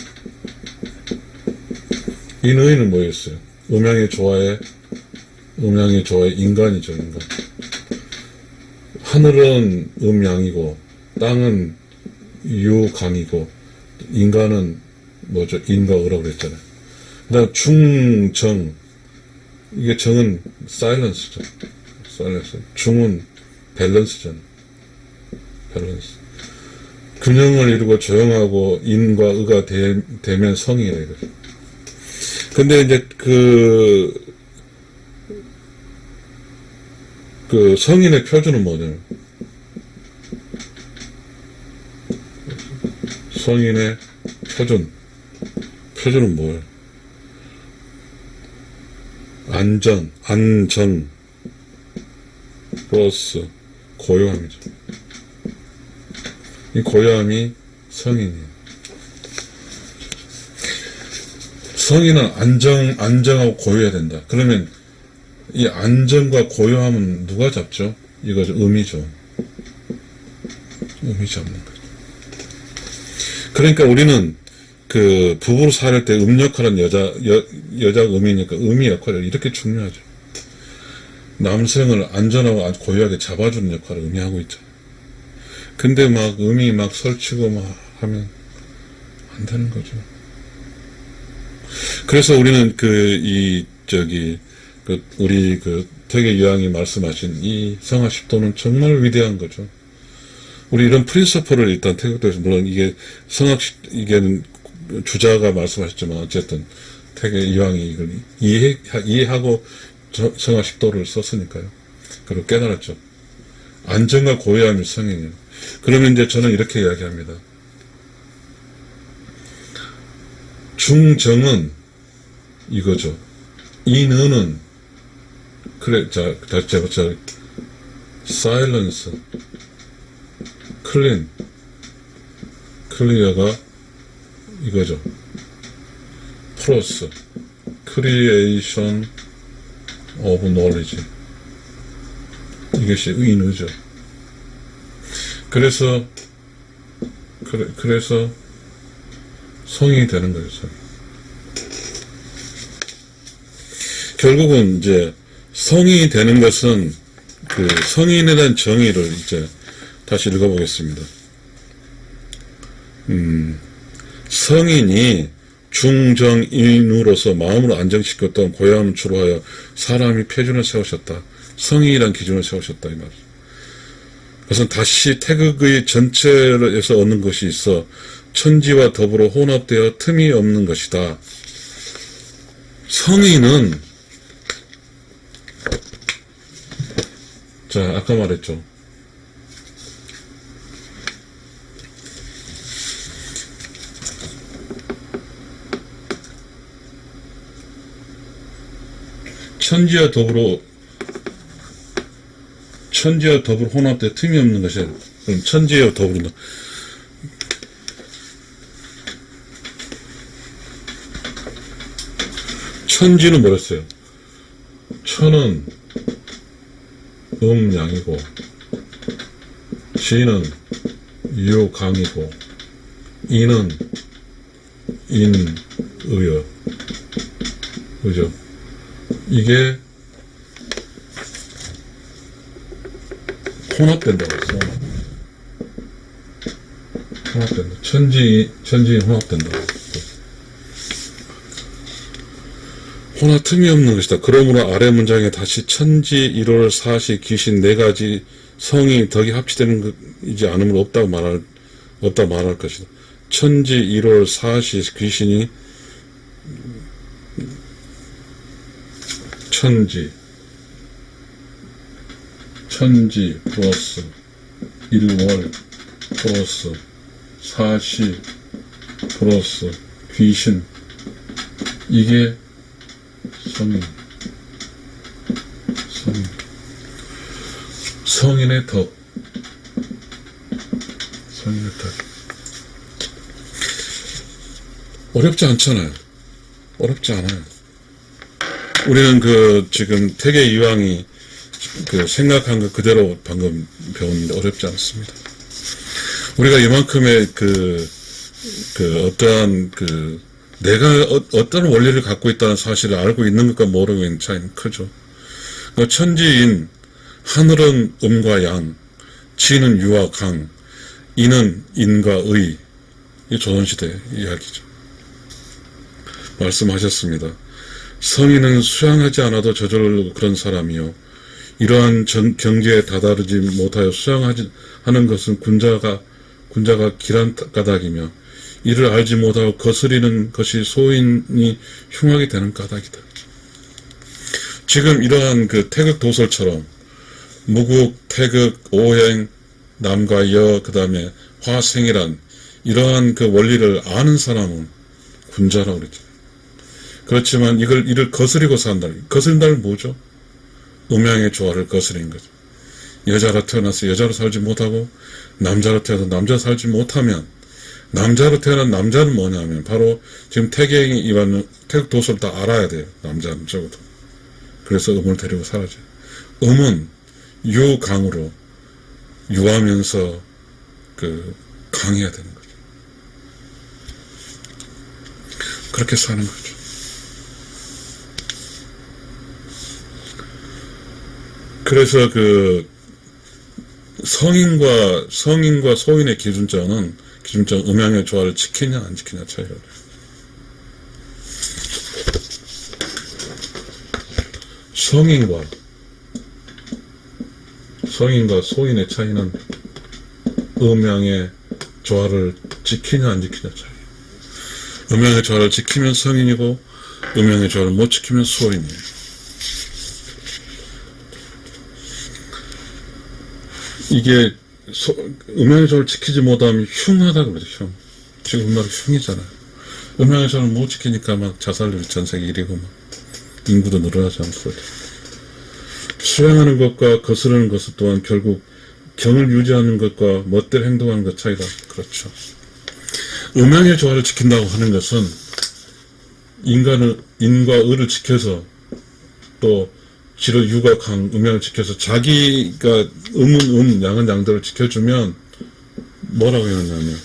인의는 뭐였어요? 음양의 조화에 인간이죠, 인간. 하늘은 음양이고, 땅은 유강이고, 인간은 뭐죠? 인과 의라고 그랬잖아요. 그 다음 중정. 이게 정은 사일런스죠. 사일런스. 중은 밸런스잖아요. 밸런스. 균형을 이루고 조용하고 인과 의가 되면 성이라 이거죠. 근데 이제 그 성인의 표준은 뭐냐면, 성인의 표준은 뭐예요? 안정 플러스 고요함이죠. 이 고요함이 성인이에요. 성인은 안정하고 고요해야 된다. 그러면 이 안정과 고요함은 누가 잡죠? 이거죠. 음이죠. 음이 잡는 거죠. 그러니까 우리는 그 부부로 살을 때 음 역할은 여자가 음이니까 음이 역할이 이렇게 중요하죠. 남성을 안전하고 고요하게 잡아주는 역할을 음이 하고 있죠. 근데 막 음이 막 설치고 막 하면 안 되는 거죠. 그래서 우리는 우리 퇴계 유황이 말씀하신 이 성화 10도는 정말 위대한 거죠. 우리 이런 프린서플을 일단 태극도에서, 물론 이게 이게 주자가 말씀하셨지만 어쨌든 퇴계 유황이 이걸 이해하고 성화 10도를 썼으니까요. 그리고 깨달았죠. 안정과 고요함이 성인이에요. 그러면 이제 저는 이렇게 이야기합니다. 중정은 이거죠. 인은은 사일런스, 클리어가 이거죠. 플러스 크리에이션 오브 노리지, 이것이 인의죠. 그래서 성인이 되는 거예요. 결국은 이제 성인이 되는 것은 그 성인에 대한 정의를 이제 다시 읽어보겠습니다. 성인이 중정인으로서 마음으로 안정시켰던 고요함을 주로하여 사람이 표준을 세우셨다. 성인이란 기준을 세우셨다, 이 말이죠. 그것은 다시 태극의 전체에서 얻는 것이 있어 천지와 더불어 혼합되어 틈이 없는 것이다. 성인은, 자, 아까 말했죠. 천지와 더불어 혼합되어 틈이 없는 것이야. 그럼 천지와 더불어, 천지는 뭐랬어요? 천은 음양이고, 지는 유강이고, 인은 인의어. 그죠? 이게 혼합된다고 했어. 혼합된다. 천지인 혼합된다. 혼합 틈이 없는 것이다. 그러므로 아래 문장에 다시 천지, 일월, 사시, 귀신 네 가지 성이 덕이 합치되는 것이지 않으면 없다 말할 것이다. 천지, 일월, 사시, 귀신이 천지 플러스 일월 플러스 사시 플러스 귀신, 이게 성인의 덕. 어렵지 않잖아요. 어렵지 않아요. 우리는 지금 퇴계 이황이 생각한 것 그대로 방금 배웠는데 어렵지 않습니다. 우리가 이만큼의 어떠한 내가 어떤 원리를 갖고 있다는 사실을 알고 있는 것과 모르고 있는 차이는 크죠. 천지인, 하늘은 음과 양, 지는 유와 강, 이는 인과 의. 이 조선시대 이야기죠. 말씀하셨습니다. 성인은 수양하지 않아도 저절로 그런 사람이요. 이러한 경지에 다다르지 못하여 수양하는 것은 군자가 길한 까닭이며 이를 알지 못하고 거스리는 것이 소인이 흉하게 되는 까닭이다. 지금 이러한 태극 도설처럼 무국, 태극, 오행, 남과 여, 그 다음에 화생이란 이러한 원리를 아는 사람은 군자라고 그러죠. 그렇지만 이를 거스리고 산다. 거스린다는 뭐죠? 음양의 조화를 거스리는 거죠. 여자로 태어나서 여자로 살지 못하고 남자로 태어나서 남자로 살지 못하면 남자로 태어난 남자는 뭐냐면 바로 지금 태경이 이완 태극 도서를 다 알아야 돼요. 남자는 적어도. 그래서 음을 데리고 살아죠. 음은 유강으로 유하면서 강해야 되는 거죠. 그렇게 사는 거죠. 그래서 성인과 소인의 기준점은 음양의 조화를 지키냐 안 지키냐 차이가 돼요. 성인과 소인의 차이는 음양의 조화를 지키냐 안 지키냐 차이. 음양의 조화를 지키면 성인이고 음양의 조화를 못 지키면 소인이에요. 이게 음양의 조화를 지키지 못하면 흉하다고 그러죠. 흉. 지금 우리나라 흉이잖아요. 음양의 조화를 못 지키니까 막 자살률이 전 세계 1위고 막 인구도 늘어나지 않고. 수양하는 것과 거스르는 것 또한 결국 경을 유지하는 것과 멋대로 행동하는 것 차이가 그렇죠. 음양의 조화를 지킨다고 하는 것은 인간은 인과 의를 지켜서 또 지로 유가 강 음양을 지켜서 자기가 음은 양은 양대로 지켜주면 뭐라고 해놨냐면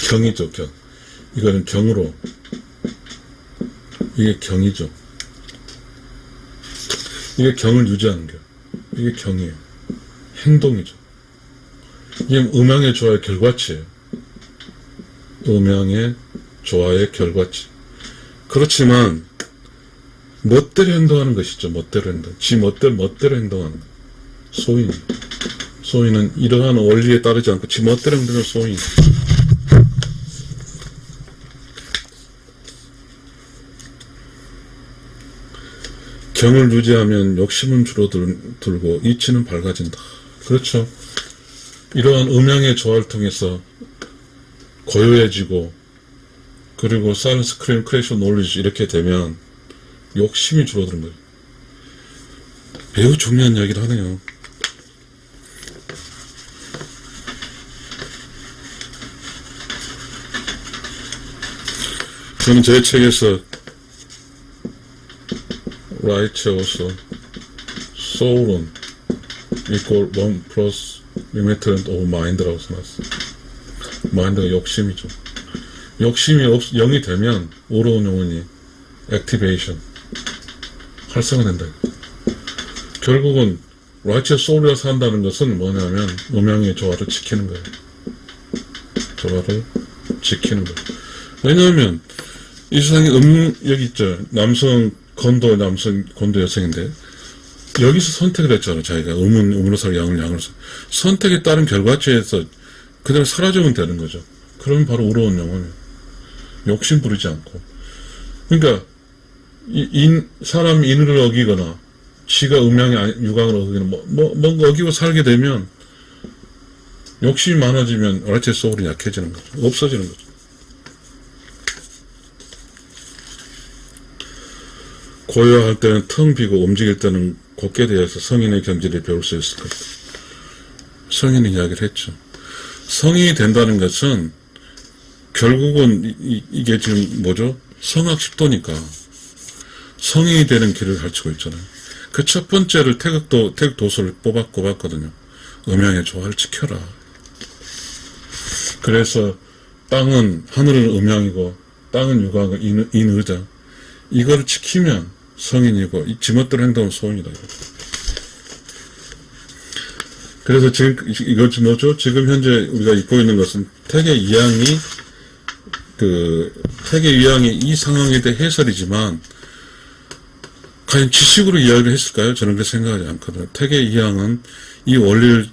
경이죠. 경. 이거는 경으로 이게 경이죠. 이게 경을 유지하는 거. 이게 경이에요. 행동이죠. 이게 음양의 조화의 결과치예요. 음양의 조화의 결과치. 그렇지만 멋대로 행동하는 것이죠. 멋대로 행동. 지 멋대로 행동하는 것. 소인은 이러한 원리에 따르지 않고 지 멋대로 행동하는 소인. 경을 유지하면 욕심은 줄어들고 이치는 밝아진다. 그렇죠. 이러한 음양의 조화를 통해서 고요해지고 그리고 사이런스 크리에이션 놀리지 이렇게 되면 욕심이 줄어드는 거예요. 매우 중요한 이야기를 하네요. 저는 제 책에서 righteous soul은 equal 1 plus limited of mind라고 써놨어요. 마인드가 욕심이죠. 욕심이 0이 되면 오로운 영혼이 액티베이션 활성화된다. 결국은 righteous soul이라 산다는 것은 뭐냐면 음양의 조화를 지키는 거예요. 조화를 지키는 거예요. 왜냐하면 이 세상에 여기 있죠. 남성 건도 여성인데 여기서 선택을 했잖아요. 자기가 음으로 살고 양으로 살고 선택에 따른 결과치에서 그대로 사라지면 되는 거죠. 그러면 바로 우러운 영혼이에요. 욕심 부리지 않고. 그러니까 사람이 인을 어기거나 지가 음양의 유강을 어기거나 뭔가 어기고 살게 되면 욕심이 많아지면 righteous soul이 약해지는 거죠. 없어지는 거죠. 고요할 때는 텅 비고 움직일 때는 곧게 대해서 성인의 경지를 배울 수 있을 것이다. 성인이 이야기를 했죠. 성인이 된다는 것은 결국은 이게 지금 뭐죠? 성학 10도니까 성인이 되는 길을 가르치고 있잖아요. 그 첫 번째를 태극 도서를 꼽았거든요. 음양의 조화를 지켜라. 그래서 땅은, 하늘은 음양이고, 땅은 육하고, 인은 의자. 이걸 지키면 성인이고, 이 지멋대로 행동은 소인이다. 그래서 지금, 이것이 뭐죠? 지금 현재 우리가 읽고 있는 것은 태계 이양이 이 상황에 대해 해설이지만, 과연 지식으로 이야기를 했을까요? 저는 그렇게 생각하지 않거든요. 태계 이양은 이 원리를,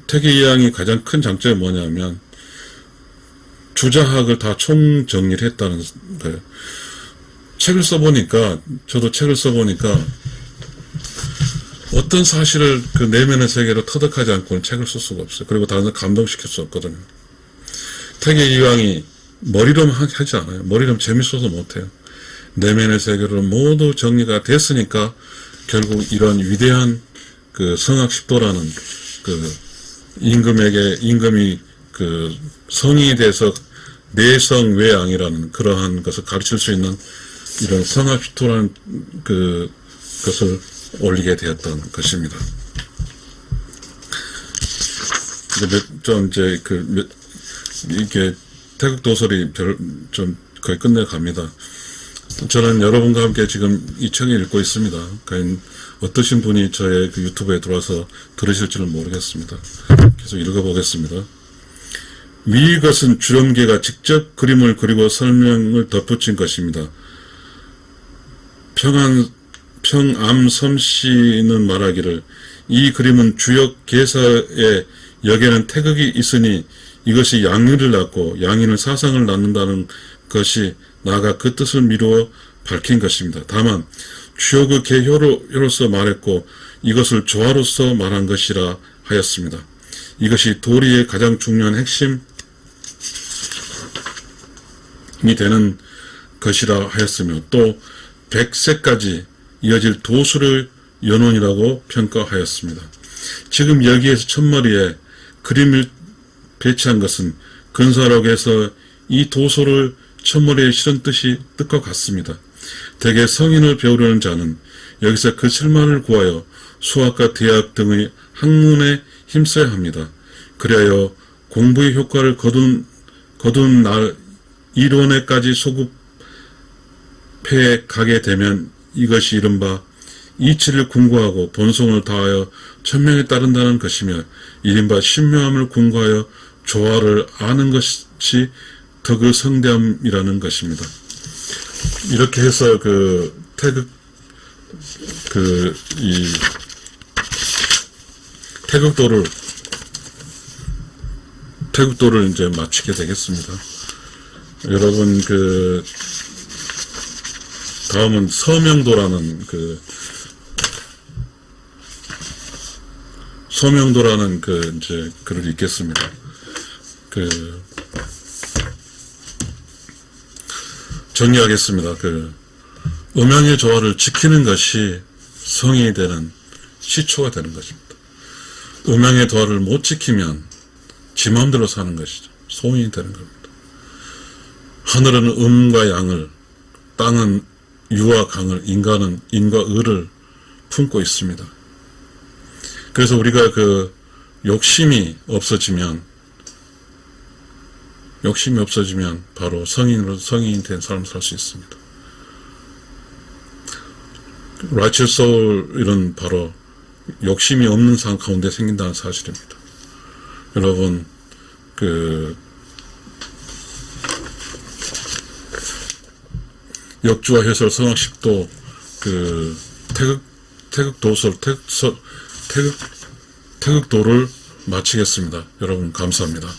태계 이양이 가장 큰 장점이 뭐냐면, 주자학을 다 총정리를 했다는 거예요. 저도 책을 써보니까, 어떤 사실을 그 내면의 세계로 터득하지 않고는 책을 쓸 수가 없어요. 그리고 다른 사람 감동시킬 수 없거든요. 태계 이양이 머리로만 하지 않아요. 머리로는 재밌어서 못해요. 내면의 세계로 모두 정리가 됐으니까 결국 이런 위대한 성학십도라는 임금이 성인이 돼서 내성외양이라는 그러한 것을 가르칠 수 있는 이런 성학십도라는 것을 올리게 되었던 것입니다. 이게 태극도설이 좀 거의 끝내갑니다. 저는 여러분과 함께 지금 이 책을 읽고 있습니다. 과연 어떠신 분이 저의 유튜브에 들어와서 들으실지는 모르겠습니다. 계속 읽어보겠습니다. 위 것은 주렴계가 직접 그림을 그리고 설명을 덧붙인 것입니다. 평암섬씨는 말하기를 이 그림은 주역 계사의 역에는 태극이 있으니 이것이 양인을 낳고 양인은 사상을 낳는다는 것이 나아가 그 뜻을 미루어 밝힌 것입니다. 다만 주역의 개효로서 말했고 이것을 조화로서 말한 것이라 하였습니다. 이것이 도리의 가장 중요한 핵심이 되는 것이라 하였으며 또 100세까지 이어질 도수를 연원이라고 평가하였습니다. 지금 여기에서 첫머리에 그림을 배치한 것은 근사록에서 이 도소를 첫머리에 실은 뜻과 같습니다. 대개 성인을 배우려는 자는 여기서 그 실만을 구하여 수학과 대학 등의 학문에 힘써야 합니다. 그리하여 공부의 효과를 거둔 날 이론에까지 소급해 가게 되면 이것이 이른바 이치를 궁구하고 본성을 다하여 천명에 따른다는 것이며 이른바 신묘함을 궁구하여 조화를 아는 것이 덕의 성대함이라는 것입니다. 이렇게 해서 태극도를 이제 마치게 되겠습니다. 여러분 다음은 서명도라는 이제 글을 읽겠습니다. 정리하겠습니다. 음양의 조화를 지키는 것이 성인이 되는 시초가 되는 것입니다. 음양의 조화를 못 지키면 지 마음대로 사는 것이죠. 소인이 되는 겁니다. 하늘은 음과 양을, 땅은 유와 강을, 인간은 인과 의를 품고 있습니다. 그래서 우리가 욕심이 없어지면 바로 성인이 된 사람을 살 수 있습니다. Righteous Soul은 바로 욕심이 없는 삶 가운데 생긴다는 사실입니다. 여러분, 역주와 해설 성학십도 태극도를 마치겠습니다. 여러분 감사합니다.